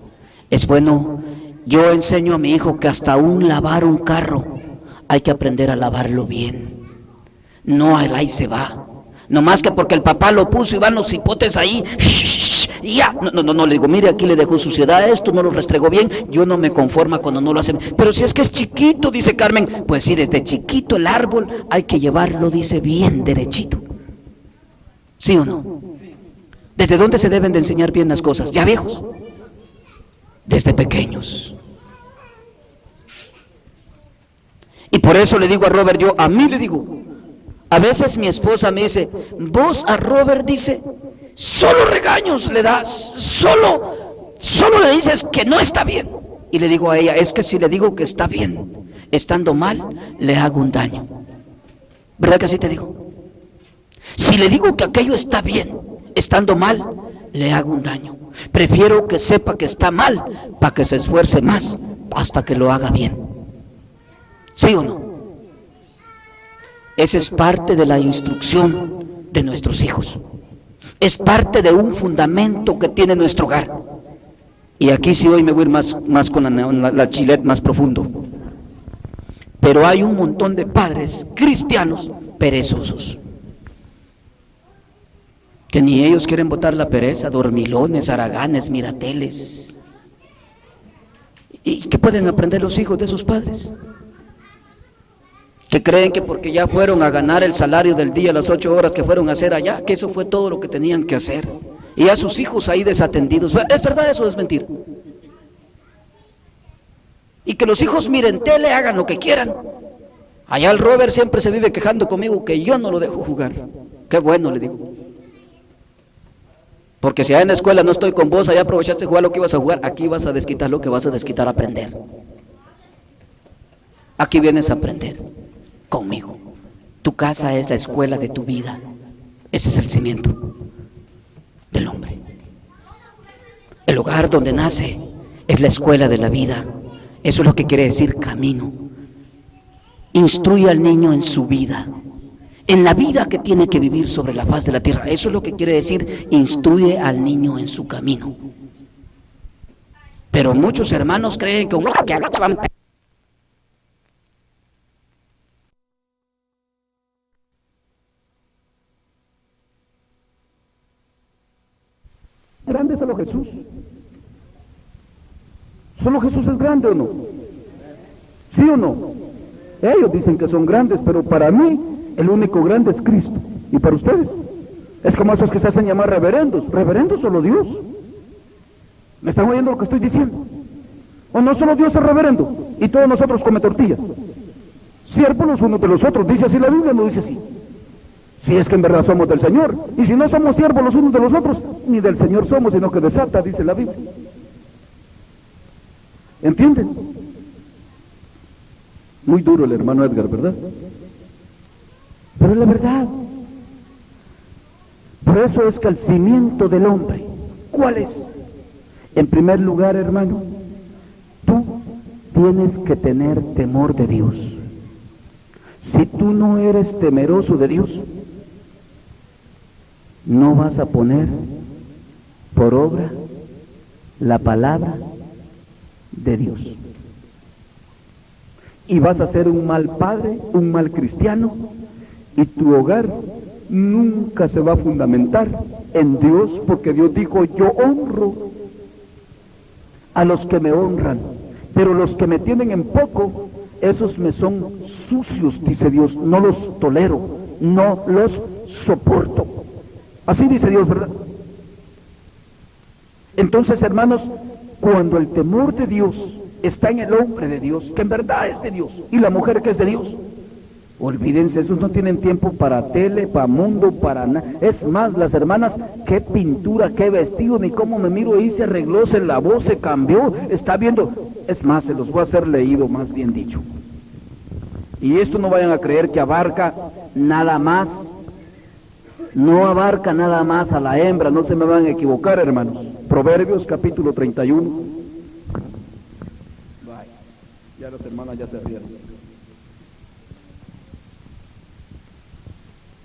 Es bueno, yo enseño a mi hijo que hasta aún lavar un carro hay que aprender a lavarlo bien. No, ahí se va. No más que porque el papá lo puso y van los hipotes ahí. Y ya, no, le digo, mire, aquí le dejó suciedad a esto, no lo restregó bien. Yo no me conformo cuando no lo hacen. Pero si es que es chiquito, dice Carmen. Pues sí, desde chiquito el árbol hay que llevarlo, dice, bien derechito. ¿Sí o no? ¿Desde dónde se deben de enseñar bien las cosas? ¿Ya viejos? Desde pequeños. Y por eso le digo a Robert, yo a mí le digo, a veces mi esposa me dice, vos a Robert, dice, solo regaños le das, solo le dices que no está bien. Y le digo a ella, es que si le digo que está bien, estando mal, le hago un daño. ¿Verdad que así te digo? Si le digo que aquello está bien, estando mal, le hago un daño. Prefiero que sepa que está mal, para que se esfuerce más, hasta que lo haga bien. ¿Sí o no? Esa es parte de la instrucción de nuestros hijos. Es parte de un fundamento que tiene nuestro hogar. Y aquí sí hoy me voy a ir más con la chilet más profundo. Pero hay un montón de padres cristianos perezosos, que ni ellos quieren botar la pereza, dormilones, haraganes, mirateles. ¿Y qué pueden aprender los hijos de sus padres? Que creen que porque ya fueron a ganar el salario del día, las 8 horas que fueron a hacer allá, que eso fue todo lo que tenían que hacer. Y a sus hijos ahí desatendidos. ¿Es verdad eso o es mentira? Y que los hijos miren tele, hagan lo que quieran. Allá el Robert siempre se vive quejando conmigo que yo no lo dejo jugar. Qué bueno, le digo. Porque si allá en la escuela no estoy con vos, allá aprovechaste de jugar lo que ibas a jugar, aquí vas a desquitar lo que vas a desquitar, a aprender. Aquí vienes a aprender conmigo. Tu casa es la escuela de tu vida. Ese es el cimiento del hombre. El hogar donde nace es la escuela de la vida. Eso es lo que quiere decir camino. Instruye al niño en su vida, en la vida que tiene que vivir sobre la faz de la tierra. Eso es lo que quiere decir, instruye al niño en su camino. Pero muchos hermanos creen que grande es solo Jesús. ¿Solo Jesús es grande o no? ¿Sí o no? Ellos dicen que son grandes, pero para mí el único grande es Cristo. ¿Y para ustedes? Es como esos que se hacen llamar reverendos. Reverendos solo Dios. ¿Me están oyendo lo que estoy diciendo? ¿O no solo Dios es reverendo? Y todos nosotros come tortillas. Siervos los unos de los otros. ¿Dice así la Biblia o no dice así? Si es que en verdad somos del Señor. Y si no somos siervos los unos de los otros, ni del Señor somos, sino que desata, dice la Biblia. ¿Entienden? Muy duro el hermano Edgar, ¿verdad? Pero es la verdad. Por eso es que el cimiento del hombre, ¿cuál es? En primer lugar, hermano, tú tienes que tener temor de Dios. Si tú no eres temeroso de Dios, no vas a poner por obra la palabra de Dios. Y vas a ser un mal padre, un mal cristiano, y tu hogar nunca se va a fundamentar en Dios, porque Dios dijo, yo honro a los que me honran, pero los que me tienen en poco, esos me son sucios, dice Dios, no los tolero, no los soporto. Así dice Dios, ¿verdad? Entonces, hermanos, cuando el temor de Dios está en el hombre de Dios, que en verdad es de Dios, y la mujer que es de Dios, Olvídense, esos no tienen tiempo para tele, para mundo, para nada. Es más, las hermanas, qué pintura, qué vestido, ni cómo me miro ahí, se arregló, se lavó, se cambió, está viendo. Es más, se los voy a hacer leído, más bien dicho. Y esto no vayan a creer que abarca nada más, no abarca nada más a la hembra, no se me van a equivocar, hermanos. Proverbios capítulo 31. Vaya, ya las hermanas ya se rieron.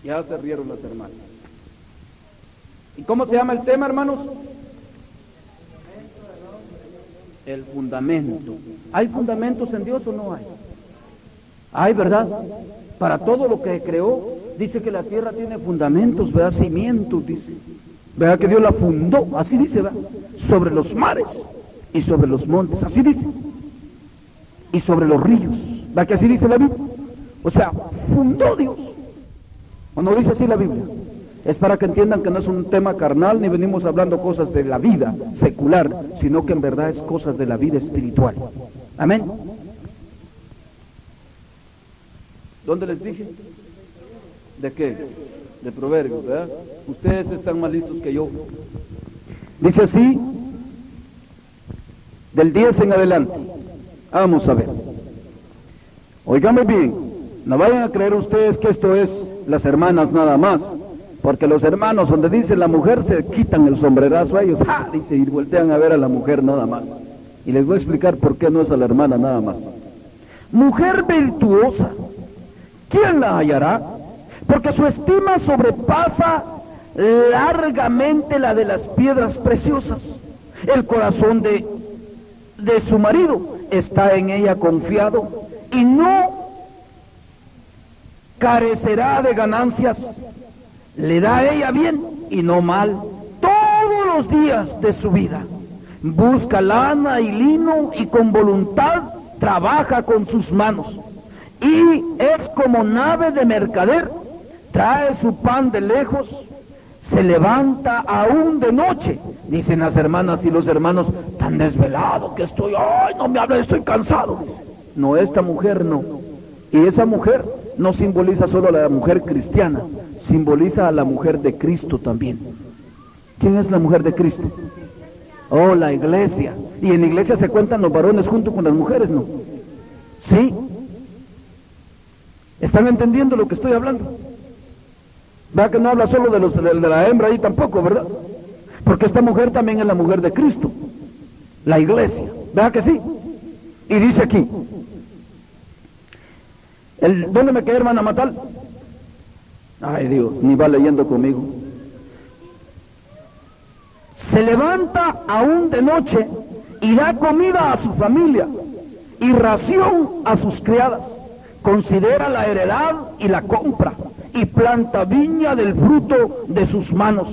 Ya se rieron las hermanas. ¿Y cómo se llama el tema, hermanos? El fundamento. ¿Hay fundamentos en Dios o no hay? Hay, ¿verdad? Para todo lo que creó, dice que la tierra tiene fundamentos, ¿verdad? Cimientos, dice. ¿Verdad que Dios la fundó? Así dice, ¿verdad? Sobre los mares y sobre los montes, así dice. Y sobre los ríos, ¿verdad que así dice la Biblia? O sea, fundó Dios. ¿O no dice así la Biblia? Es para que entiendan que no es un tema carnal, ni venimos hablando cosas de la vida secular, sino que en verdad es cosas de la vida espiritual. Amén. ¿Dónde les dije? ¿De qué? De Proverbios, ¿verdad? Ustedes están más listos que yo. Dice así, del 10 en adelante. Vamos a ver. Óigame bien, no vayan a creer ustedes que esto es las hermanas nada más, porque los hermanos donde dice la mujer se quitan el sombrerazo a ellos, ¡ah! Dice, y voltean a ver a la mujer nada más. Y les voy a explicar por qué no es a la hermana nada más. Mujer virtuosa, ¿quién la hallará? Porque su estima sobrepasa largamente la de las piedras preciosas. El corazón de su marido está en ella confiado y no carecerá de ganancias. Le da a ella bien y no mal todos los días de su vida. Busca lana y lino y con voluntad trabaja con sus manos. Y es como nave de mercader, trae su pan de lejos, se levanta aún de noche. Dicen las hermanas y los hermanos, tan desvelado que estoy, ay, no me habla, estoy cansado. No, esta mujer no. Y esa mujer no simboliza solo a la mujer cristiana, simboliza a la mujer de Cristo también. ¿Quién es la mujer de Cristo? Oh, la iglesia. Y en la iglesia se cuentan los varones junto con las mujeres, ¿no? ¿Sí? ¿Están entendiendo lo que estoy hablando? ¿Verdad que no habla solo de la hembra ahí tampoco, verdad? Porque esta mujer también es la mujer de Cristo, la iglesia. ¿Verdad que sí? Y dice aquí, ¿dónde me quedé, hermana Matal? Ay Dios, ni va leyendo conmigo. Se levanta aún de noche y da comida a su familia y ración a sus criadas. Considera la heredad y la compra y planta viña del fruto de sus manos.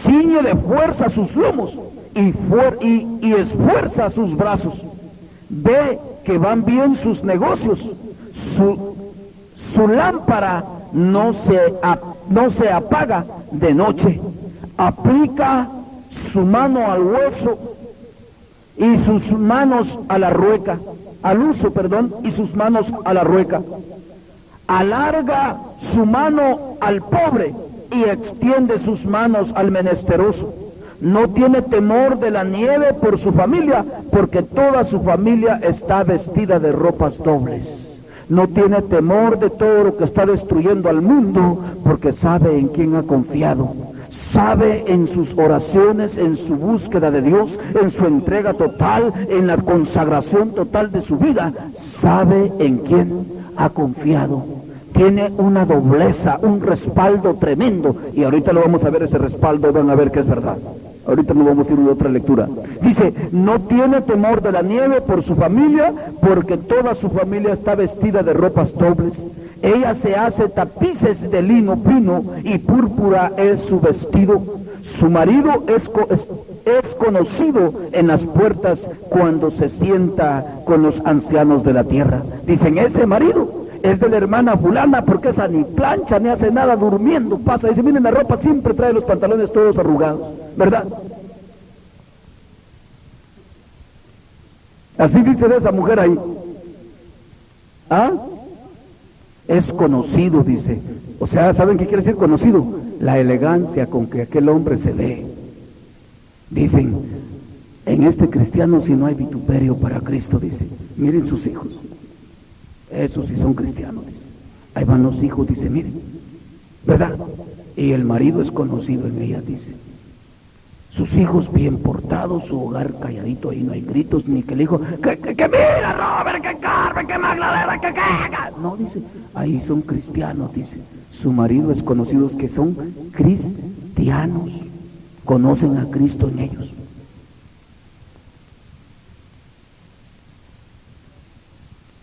Ciñe de fuerza sus lomos y esfuerza sus brazos. Ve que van bien sus negocios. Su lámpara no se apaga de noche. Aplica su mano al hueso y sus manos a la rueca, al uso, y sus manos a la rueca. Alarga su mano al pobre y extiende sus manos al menesteroso. No tiene temor de la nieve por su familia, porque toda su familia está vestida de ropas dobles. No tiene temor de todo lo que está destruyendo al mundo, porque sabe en quién ha confiado. Sabe en sus oraciones, en su búsqueda de Dios, en su entrega total, en la consagración total de su vida. Sabe en quién ha confiado. Tiene una dobleza, un respaldo tremendo. Y ahorita lo vamos a ver, ese respaldo, van a ver que es verdad. Ahorita nos vamos a ir a otra lectura. Dice, no tiene temor de la nieve por su familia, porque toda su familia está vestida de ropas dobles. Ella se hace tapices de lino fino y púrpura es su vestido. Su marido es conocido en las puertas cuando se sienta con los ancianos de la tierra. Dicen, ese marido es de la hermana fulana, porque esa ni plancha ni hace nada, durmiendo pasa. Dice, miren, la ropa siempre trae los pantalones todos arrugados, ¿verdad? Así dice de esa mujer ahí. ¿Ah? Es conocido, dice. O sea, ¿saben qué quiere decir conocido? La elegancia con que aquel hombre se ve. Dicen, en este cristiano si no hay vituperio para Cristo, dice. Miren sus hijos. Esos sí son cristianos, dice. Ahí van los hijos, dice, miren. ¿Verdad? Y el marido es conocido en ella, dice. Sus hijos bien portados, su hogar calladito, ahí no hay gritos, ni que el hijo, que mira, Robert, que Carmen, que Magdalena, que. No, dice, ahí son cristianos, dice. Su marido es conocido, que son cristianos, conocen a Cristo en ellos.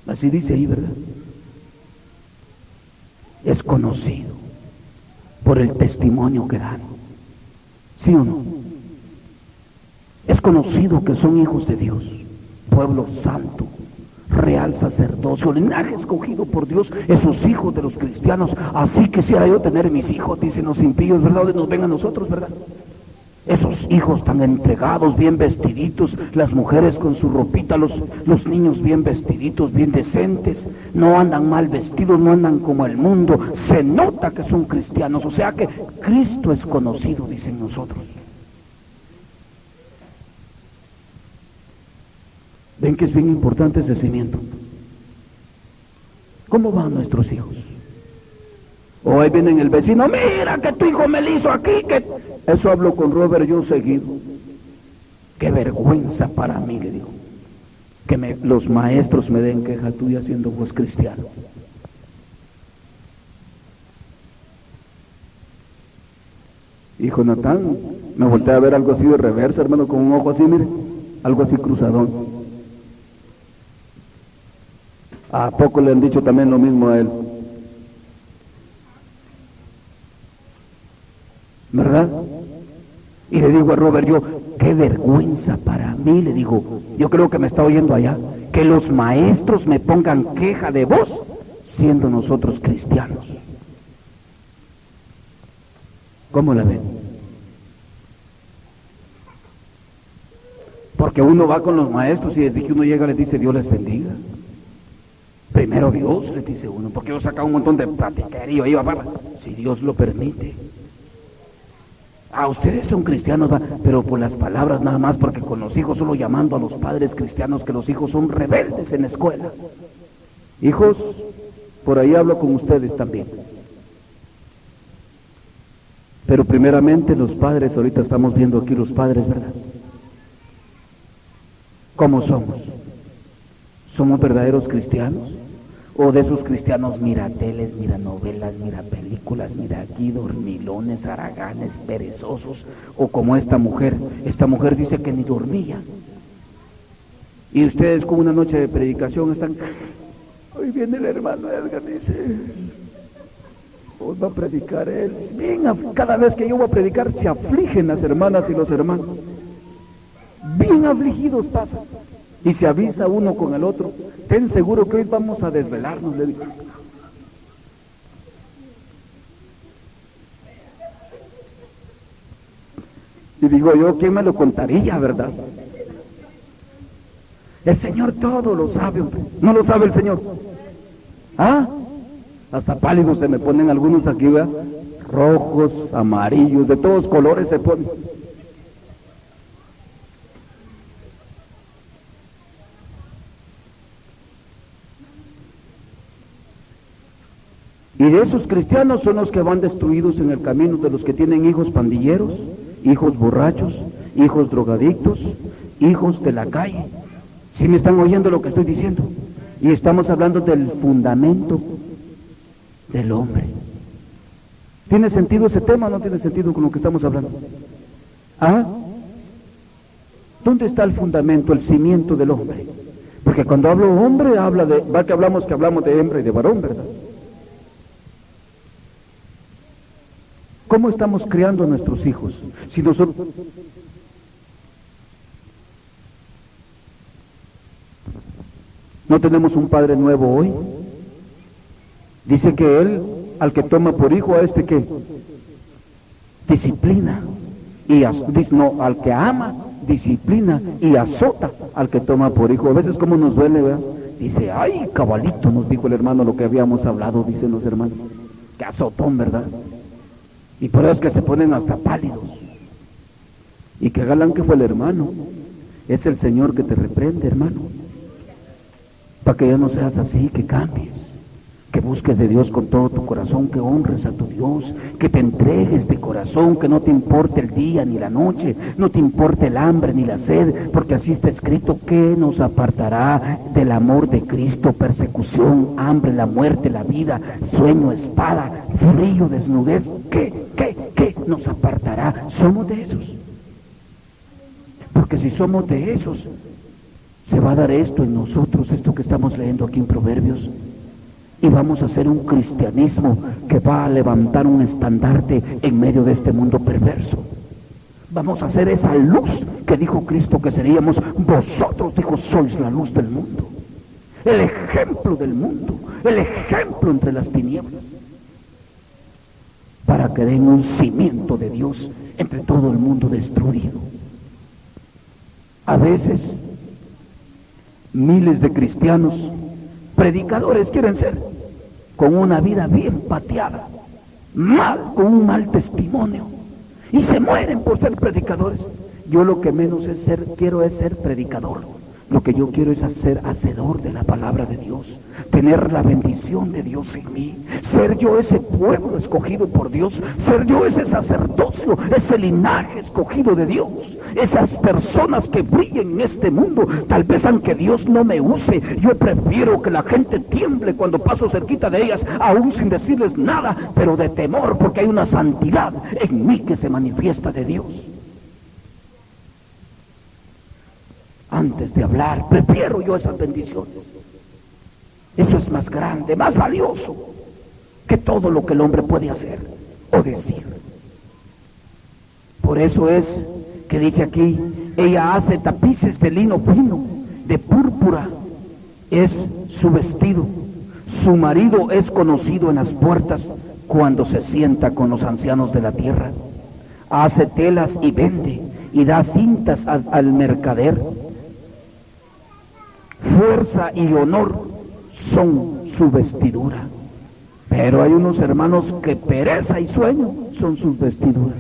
Así dice ahí, ¿verdad? Es conocido por el testimonio que dan. ¿Sí o no? Es conocido que son hijos de Dios, pueblo santo, real sacerdocio, linaje escogido por Dios, esos hijos de los cristianos. Así quisiera yo tener mis hijos, dicen los impíos, ¿verdad? Donde nos ven a nosotros, ¿verdad? Esos hijos tan entregados, bien vestiditos, las mujeres con su ropita, los niños bien vestiditos, bien decentes, no andan mal vestidos, no andan como el mundo, se nota que son cristianos, o sea que Cristo es conocido, dicen nosotros. Ven que es bien importante ese cimiento. ¿Cómo van nuestros hijos? O ahí viene el vecino, mira que tu hijo me lo hizo aquí, que... Eso hablo con Robert yo seguido. Qué vergüenza para mí, le digo, que los maestros me den queja tuya siendo vos cristiano. Hijo Natán, me volteé a ver algo así de reversa, hermano, con un ojo así, mire, algo así cruzadón. ¿A poco le han dicho también lo mismo a él? ¿Verdad? Y le digo a Robert yo, qué vergüenza para mí, le digo, yo creo que me está oyendo allá, que los maestros me pongan queja de vos, siendo nosotros cristianos. ¿Cómo la ven? Porque uno va con los maestros y desde que uno llega les dice Dios les bendiga. Primero Dios, les dice uno, porque yo saca un montón de platiquerío, iba para, si Dios lo permite. Ustedes son cristianos, pero por las palabras nada más, porque con los hijos solo llamando a los padres cristianos que los hijos son rebeldes en la escuela. Hijos, por ahí hablo con ustedes también. Pero primeramente los padres, ahorita estamos viendo aquí los padres, ¿verdad? ¿Cómo somos? ¿Somos verdaderos cristianos? ¿O de esos cristianos mira teles, mira novelas, mira películas, mira aquí, dormilones, haraganes, perezosos? O como esta mujer dice que ni dormía. Y ustedes con una noche de predicación están, hoy viene el hermano Edgar, dice, hoy va a predicar él. Bien, cada vez que yo voy a predicar se afligen las hermanas y los hermanos. Bien afligidos pasan. Y se avisa uno con el otro, ten seguro que hoy vamos a desvelarnos, le digo. Y digo yo, ¿quién me lo contaría, verdad? El Señor todo lo sabe, hombre. ¿No lo sabe el Señor? Hasta pálidos se me ponen algunos aquí, ¿verdad? Rojos, amarillos, de todos colores se ponen. Y de esos cristianos son los que van destruidos en el camino, de los que tienen hijos pandilleros, hijos borrachos, hijos drogadictos, hijos de la calle. ¿Sí me están oyendo lo que estoy diciendo? Y estamos hablando del fundamento del hombre. ¿Tiene sentido ese tema o no tiene sentido con lo que estamos hablando? ¿Dónde está el fundamento, el cimiento del hombre? Porque cuando hablo hombre, que hablamos de hembra y de varón, ¿verdad? ¿Cómo estamos criando a nuestros hijos? Si nosotros... ¿No tenemos un padre nuevo hoy? Dice que él, al que toma por hijo, a este que disciplina, y al que ama, disciplina y azota al que toma por hijo. A veces como nos duele, ¿verdad? Dice, ay, cabalito, nos dijo el hermano lo que habíamos hablado, dicen los hermanos. Qué azotón, ¿verdad? Y por eso es que se ponen hasta pálidos. Y que galán que fue el hermano. Es el Señor que te reprende, hermano. Para que ya no seas así, que cambies. Que busques de Dios con todo tu corazón, que honres a tu Dios, que te entregues de corazón, que no te importe el día ni la noche, no te importe el hambre ni la sed, porque así está escrito, ¿qué nos apartará del amor de Cristo? Persecución, hambre, la muerte, la vida, sueño, espada, frío, desnudez, ¿qué nos apartará? Somos de esos. Porque si somos de esos, se va a dar esto en nosotros, esto que estamos leyendo aquí en Proverbios. Y vamos a hacer un cristianismo que va a levantar un estandarte en medio de este mundo perverso. Vamos a hacer esa luz que dijo Cristo que seríamos. Vosotros, dijo, sois la luz del mundo. El ejemplo del mundo, el ejemplo entre las tinieblas. Para que den un cimiento de Dios entre todo el mundo destruido. A veces, miles de cristianos, predicadores quieren ser, con una vida bien pateada, mal, con un mal testimonio, y se mueren por ser predicadores. Yo lo que menos quiero es ser predicador. Lo que yo quiero es ser hacedor de la palabra de Dios, tener la bendición de Dios en mí, ser yo ese pueblo escogido por Dios, ser yo ese sacerdocio, ese linaje escogido de Dios, esas personas que brillen en este mundo. Tal vez aunque Dios no me use, yo prefiero que la gente tiemble cuando paso cerquita de ellas, aún sin decirles nada, pero de temor, porque hay una santidad en mí que se manifiesta de Dios. Antes de hablar, prefiero yo esas bendiciones. Eso es más grande, más valioso que todo lo que el hombre puede hacer o decir. Por eso es que dice aquí, ella hace tapices de lino fino, de púrpura es su vestido. Su marido es conocido en las puertas cuando se sienta con los ancianos de la tierra. Hace telas y vende, y da cintas al mercader. Fuerza y honor son su vestidura. Pero hay unos hermanos que pereza y sueño son sus vestiduras.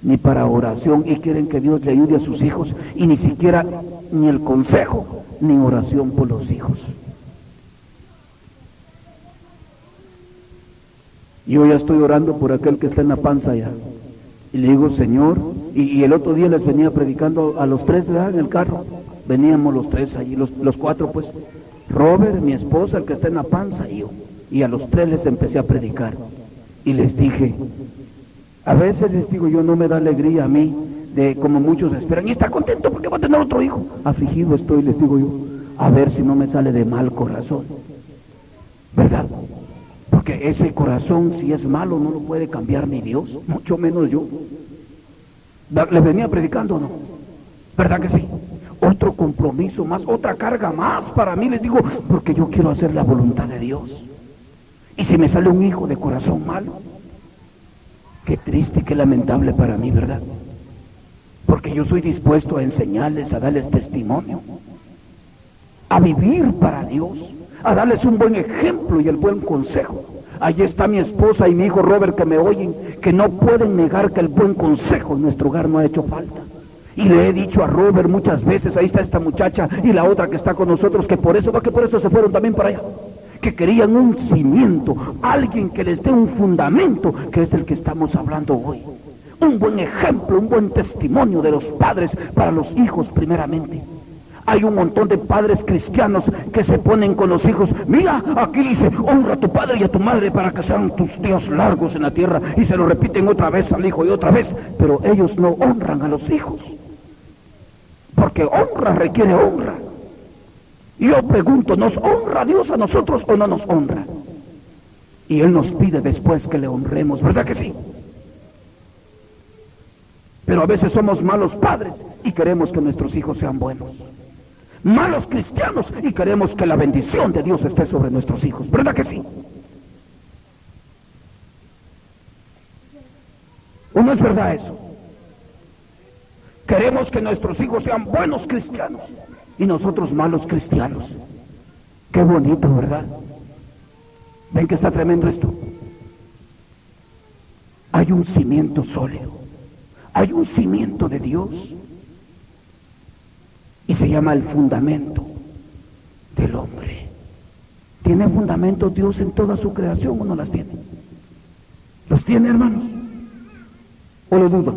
Ni para oración, y quieren que Dios le ayude a sus hijos, y ni siquiera ni el consejo, ni oración por los hijos. Yo ya estoy orando por aquel que está en la panza allá. Y le digo, Señor, y el otro día les venía predicando a los tres, ¿verdad? En el carro. Veníamos los tres allí, los cuatro pues, Robert, mi esposa, el que está en la panza, y yo. Y a los tres les empecé a predicar. Y les dije, a veces les digo yo, no me da alegría a mí, de como muchos esperan, y está contento porque va a tener otro hijo. Afligido estoy, les digo yo, a ver si no me sale de mal corazón. ¿Verdad? Porque ese corazón, si es malo, no lo puede cambiar ni Dios, mucho menos yo. ¿Les venía predicando o no? ¿Verdad que sí? Otro compromiso más, otra carga más para mí, les digo, porque yo quiero hacer la voluntad de Dios. Y si me sale un hijo de corazón malo, qué triste, qué lamentable para mí, ¿verdad? Porque yo soy dispuesto a enseñarles, a darles testimonio, a vivir para Dios, a darles un buen ejemplo y el buen consejo. Allí está mi esposa y mi hijo Robert que me oyen, que no pueden negar que el buen consejo en nuestro hogar no ha hecho falta. Y le he dicho a Robert muchas veces, ahí está esta muchacha y la otra que está con nosotros, que por eso se fueron también para allá, que querían un cimiento, alguien que les dé un fundamento, que es del que estamos hablando hoy. Un buen ejemplo, un buen testimonio de los padres para los hijos primeramente. Hay un montón de padres cristianos que se ponen con los hijos, mira, aquí dice, honra a tu padre y a tu madre para que sean tus días largos en la tierra, y se lo repiten otra vez al hijo y otra vez, pero ellos no honran a los hijos, porque honra requiere honra. Y yo pregunto, ¿nos honra Dios a nosotros o no nos honra? Y Él nos pide después que le honremos, ¿verdad que sí? Pero a veces somos malos padres y queremos que nuestros hijos sean buenos. Malos cristianos y queremos que la bendición de Dios esté sobre nuestros hijos, ¿verdad que sí? ¿O no es verdad eso? Queremos que nuestros hijos sean buenos cristianos y nosotros malos cristianos. Qué bonito, ¿verdad? ¿Ven que está tremendo esto? Hay un cimiento sólido, hay un cimiento de Dios, y se llama el fundamento del hombre. ¿Tiene fundamento Dios en toda su creación o no las tiene? ¿Los tiene, hermanos? ¿O lo dudan?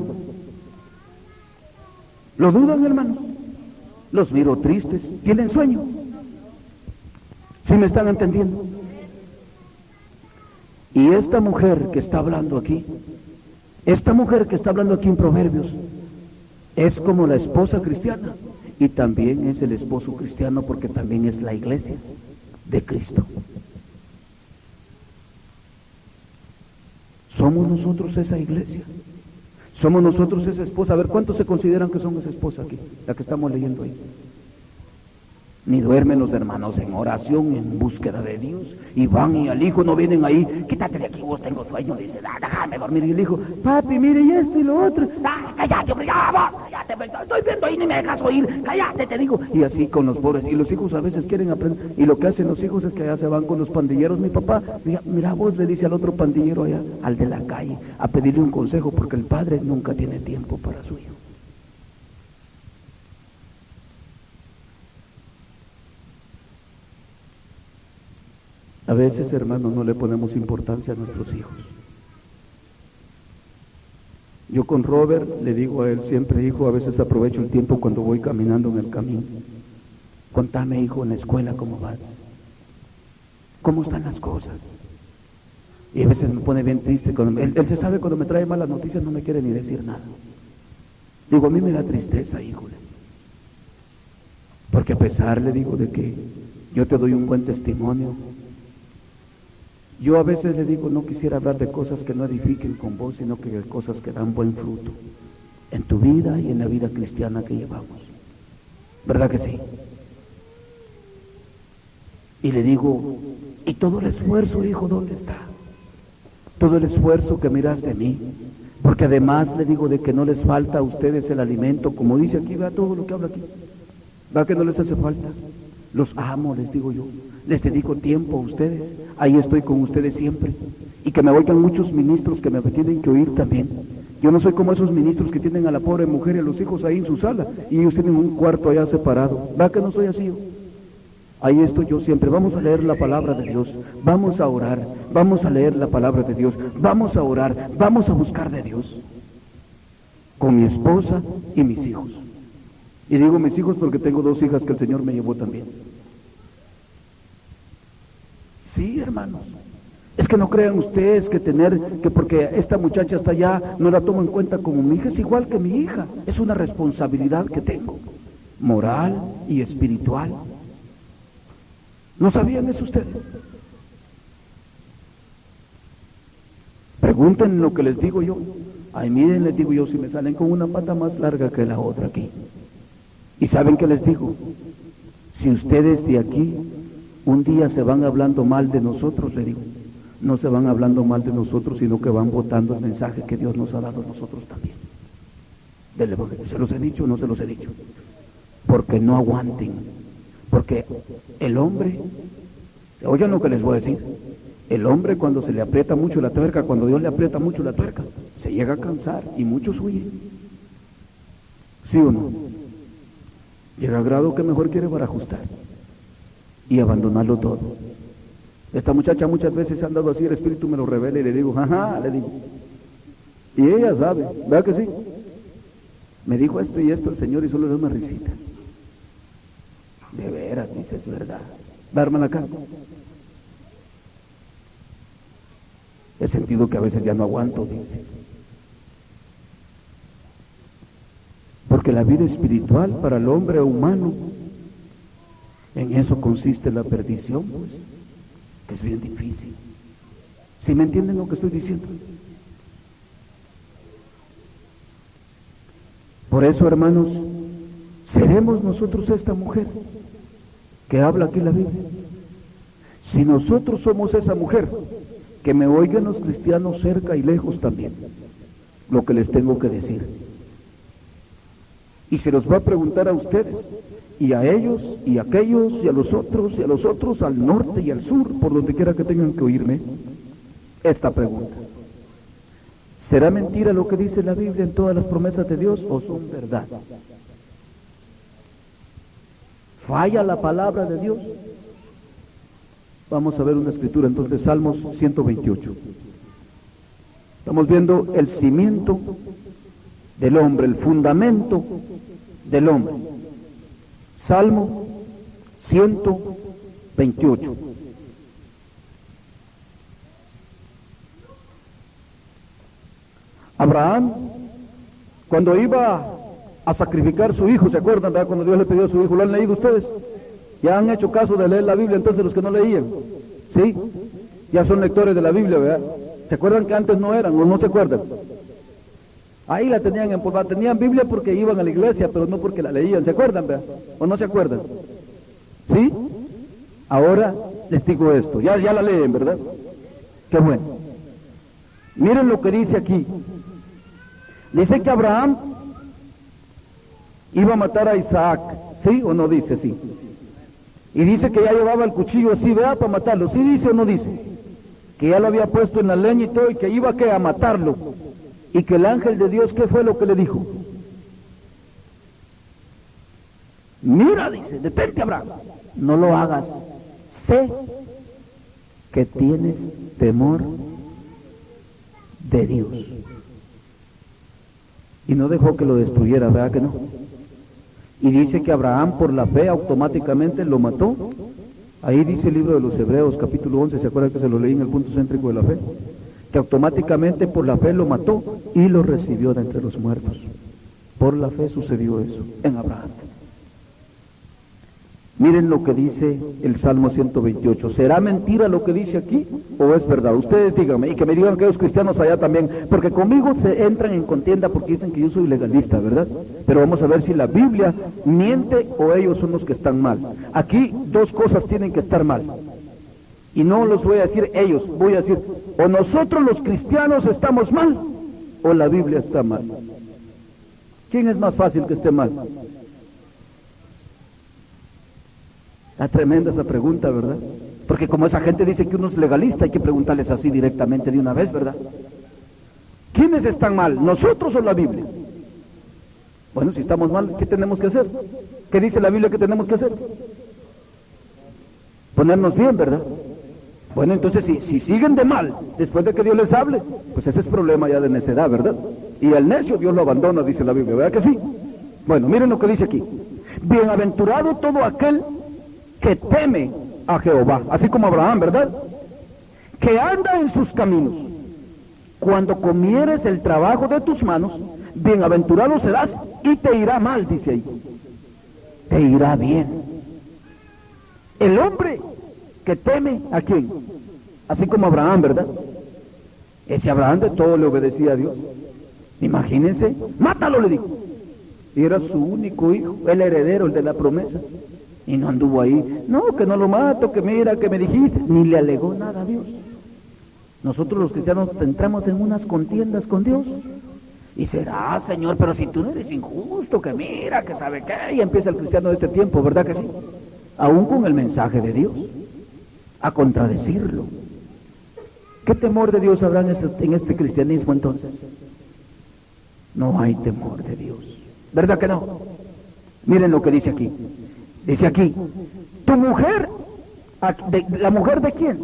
¿Lo dudan, hermanos? Los miro tristes, ¿tienen sueño? ¿Sí me están entendiendo? Y esta mujer que está hablando aquí, esta mujer que está hablando aquí en Proverbios, es como la esposa cristiana, y también es el esposo cristiano, porque también es la iglesia de Cristo. Somos nosotros esa iglesia, somos nosotros esa esposa. A ver, ¿cuántos se consideran que son esa esposa aquí, la que estamos leyendo ahí? Ni duermen los hermanos en oración, en búsqueda de Dios, y van y al hijo no vienen ahí, quítate de aquí vos, tengo sueño, dice, déjame dormir. Y el hijo, papi, mire, y esto y lo otro, cállate, hombre, ya, vos, cállate, estoy viendo ahí, ni me dejas oír, cállate, te digo. Y así con los pobres, y los hijos a veces quieren aprender, y lo que hacen los hijos es que allá se van con los pandilleros. Mi papá, mira vos, le dice al otro pandillero allá, al de la calle, a pedirle un consejo, porque el padre nunca tiene tiempo para su hijo. A veces, hermanos, no le ponemos importancia a nuestros hijos. Yo con Robert le digo a él siempre, hijo, a veces aprovecho el tiempo cuando voy caminando en el camino. Contame, hijo, en la escuela cómo vas. ¿Cómo están las cosas? Y a veces me pone bien triste. Él se sabe cuando me trae malas noticias, no me quiere ni decir nada. Digo, a mí me da tristeza, hijo. Porque a pesar, le digo, de que yo te doy un buen testimonio, yo a veces le digo, no quisiera hablar de cosas que no edifiquen con vos, sino que de cosas que dan buen fruto en tu vida y en la vida cristiana que llevamos. ¿Verdad que sí? Y le digo, ¿y todo el esfuerzo, hijo, dónde está? Todo el esfuerzo que miras de mí. Porque además le digo de que no les falta a ustedes el alimento, como dice aquí, vea todo lo que habla aquí. ¿Va que no les hace falta? Los amo, les digo yo. Les dedico tiempo a ustedes, ahí estoy con ustedes siempre, y que me oigan muchos ministros que me tienen que oír también. Yo no soy como esos ministros que tienen a la pobre mujer y a los hijos ahí en su sala, y ellos tienen un cuarto allá separado. ¿Va que no soy así yo? Ahí estoy yo siempre. Vamos a leer la palabra de Dios, vamos a orar, vamos a leer la palabra de Dios, vamos a orar, vamos a buscar de Dios, con mi esposa y mis hijos. Y digo mis hijos porque tengo 2 hijas que el Señor me llevó también. Sí, hermanos, es que no crean ustedes que porque esta muchacha está allá, no la tomo en cuenta como mi hija. Es igual que mi hija, es una responsabilidad que tengo, moral y espiritual. ¿No sabían eso ustedes? Pregunten lo que les digo yo. Ay, miren, les digo yo, si me salen con una pata más larga que la otra aquí. ¿Y saben qué les digo? Si ustedes de aquí un día se van hablando mal de nosotros, le digo, no se van hablando mal de nosotros, sino que van botando el mensaje que Dios nos ha dado a nosotros también. ¿Se los he dicho o no se los he dicho? Porque no aguanten, porque el hombre, oigan lo que les voy a decir, el hombre cuando se le aprieta mucho la tuerca, cuando Dios le aprieta mucho la tuerca, se llega a cansar y muchos huyen. ¿Sí o no? Llega a grado que mejor quiere para ajustar y abandonarlo todo. Esta muchacha muchas veces ha andado así, el Espíritu me lo revela y le digo, ajá, le digo. Y ella sabe, ¿verdad que sí? Me dijo esto y esto el Señor y solo le da una risita. De veras, dice, es verdad. ¿Va, hermana acá? He sentido que a veces ya no aguanto, dice. Porque la vida espiritual para el hombre humano, en eso consiste la perdición, pues, que es bien difícil. ¿Sí me entienden lo que estoy diciendo? Por eso, hermanos, seremos nosotros esta mujer que habla aquí la Biblia. Si nosotros somos esa mujer, que me oigan los cristianos cerca y lejos también, lo que les tengo que decir. Y se los va a preguntar a ustedes, y a ellos, y a aquellos, y a los otros, al norte y al sur, por donde quiera que tengan que oírme, esta pregunta. ¿Será mentira lo que dice la Biblia en todas las promesas de Dios o son verdad? ¿Falla la palabra de Dios? Vamos a ver una escritura entonces, Salmos 128. Estamos viendo el cimiento del hombre, el fundamento del hombre. Salmo 128. Abraham, cuando iba a sacrificar a su hijo, ¿se acuerdan, verdad? Cuando Dios le pidió a su hijo, ¿lo han leído ustedes? Ya han hecho caso de leer la Biblia, entonces los que no leían, ¿sí? Ya son lectores de la Biblia, ¿verdad? ¿Se acuerdan que antes no eran o no se acuerdan? Ahí la tenían empolvada, tenían Biblia porque iban a la iglesia, pero no porque la leían, ¿se acuerdan, verdad? ¿O no se acuerdan? ¿Sí? Ahora les digo esto, ya la leen, ¿verdad? Qué bueno. Miren lo que dice aquí. Dice que Abraham iba a matar a Isaac, ¿sí o no dice así? Y dice que ya llevaba el cuchillo así, ¿verdad? Para matarlo, ¿sí dice o no dice? Que ya lo había puesto en la leña y todo, y que iba a matarlo. Y que el ángel de Dios, ¿qué fue lo que le dijo? Mira, dice, detente, Abraham, no lo hagas. Sé que tienes temor de Dios. Y no dejó que lo destruyera, ¿verdad que no? Y dice que Abraham por la fe automáticamente lo mató. Ahí dice el libro de los Hebreos, capítulo 11, ¿se acuerdan que se lo leí en el punto céntrico de la fe? Que automáticamente por la fe lo mató y lo recibió de entre los muertos. Por la fe sucedió eso en Abraham. Miren lo que dice el Salmo 128. ¿Será mentira lo que dice aquí o es verdad? Ustedes díganme, y que me digan aquellos cristianos allá también, porque conmigo se entran en contienda porque dicen que yo soy legalista, ¿verdad? Pero vamos a ver si la Biblia miente o ellos son los que están mal. Aquí dos cosas tienen que estar mal. Y no los voy a decir ellos, voy a decir, o nosotros los cristianos estamos mal, o la Biblia está mal. ¿Quién es más fácil que esté mal? Está tremenda esa pregunta, ¿verdad? Porque como esa gente dice que uno es legalista, hay que preguntarles así directamente de una vez, ¿verdad? ¿Quiénes están mal? ¿Nosotros o la Biblia? Bueno, si estamos mal, ¿qué tenemos que hacer? ¿Qué dice la Biblia que tenemos que hacer? Ponernos bien, ¿verdad? Bueno, entonces si siguen de mal, después de que Dios les hable, pues ese es problema ya de necedad, ¿verdad? Y al necio Dios lo abandona, dice la Biblia, ¿verdad que sí? Bueno, miren lo que dice aquí. Bienaventurado todo aquel que teme a Jehová, así como Abraham, ¿verdad? Que anda en sus caminos. Cuando comieres el trabajo de tus manos, bienaventurado serás y te irá mal, dice ahí. Te irá bien. El hombre que teme a quién, así como Abraham, ¿verdad? Ese Abraham de todo le obedecía a Dios. Imagínense, mátalo, le dijo. Y era su único hijo, el heredero, el de la promesa. Y no anduvo ahí, no, que no lo mato, que mira, que me dijiste, ni le alegó nada a Dios. Nosotros los cristianos entramos en unas contiendas con Dios. Y será, Señor, pero si tú no eres injusto, que mira, que sabe qué, y empieza el cristiano de este tiempo, ¿verdad que sí? Aún con el mensaje de Dios, a contradecirlo. ¿Qué temor de Dios habrá en este cristianismo entonces? No hay temor de Dios, ¿verdad que no? Miren lo que dice aquí. Dice aquí, tu mujer, ¿la mujer de quién?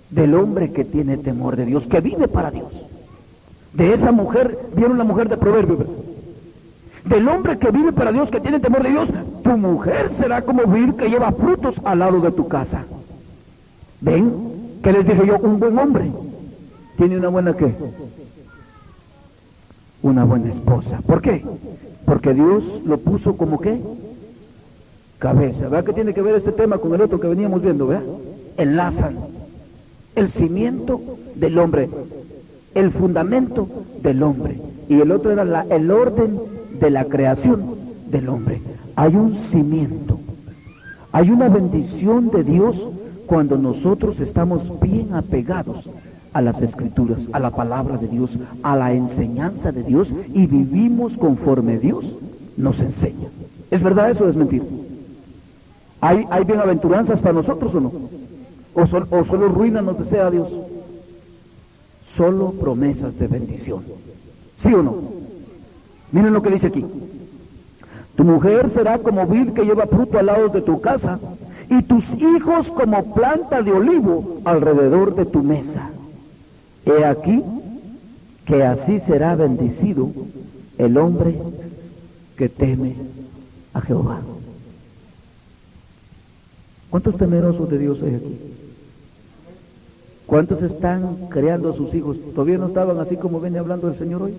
Del hombre que tiene temor de Dios, que vive para Dios. De esa mujer, vieron la mujer de Proverbios, ¿verdad? Del hombre que vive para Dios, que tiene temor de Dios, tu mujer será como vid que lleva frutos al lado de tu casa. ¿Ven? ¿Qué les dije yo? Un buen hombre tiene una buena ¿qué? Una buena esposa. ¿Por qué? Porque Dios lo puso como ¿qué? Cabeza. ¿Verdad que tiene que ver este tema con el otro que veníamos viendo? ¿Verdad? Enlazan. El cimiento del hombre, el fundamento del hombre. Y el otro era el orden de la creación del hombre. Hay un cimiento. Hay una bendición de Dios cuando nosotros estamos bien apegados a las Escrituras, a la palabra de Dios, a la enseñanza de Dios y vivimos conforme Dios nos enseña. ¿Es verdad eso o es mentira? ¿Hay bienaventuranzas para nosotros o no? ¿O solo ruina nos desea Dios? Solo promesas de bendición. ¿Sí o no? Miren lo que dice aquí. Tu mujer será como vid que lleva fruto al lado de tu casa, y tus hijos como planta de olivo alrededor de tu mesa. He aquí que así será bendecido el hombre que teme a Jehová. ¿Cuántos temerosos de Dios hay aquí? ¿Cuántos están creando a sus hijos? ¿Todavía no estaban así como viene hablando el Señor hoy?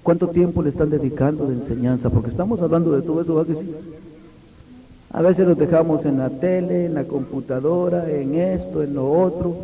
¿Cuánto tiempo le están dedicando de enseñanza? Porque estamos hablando de todo eso, ¿verdad que sí? A veces los dejamos en la tele, en la computadora, en esto, en lo otro.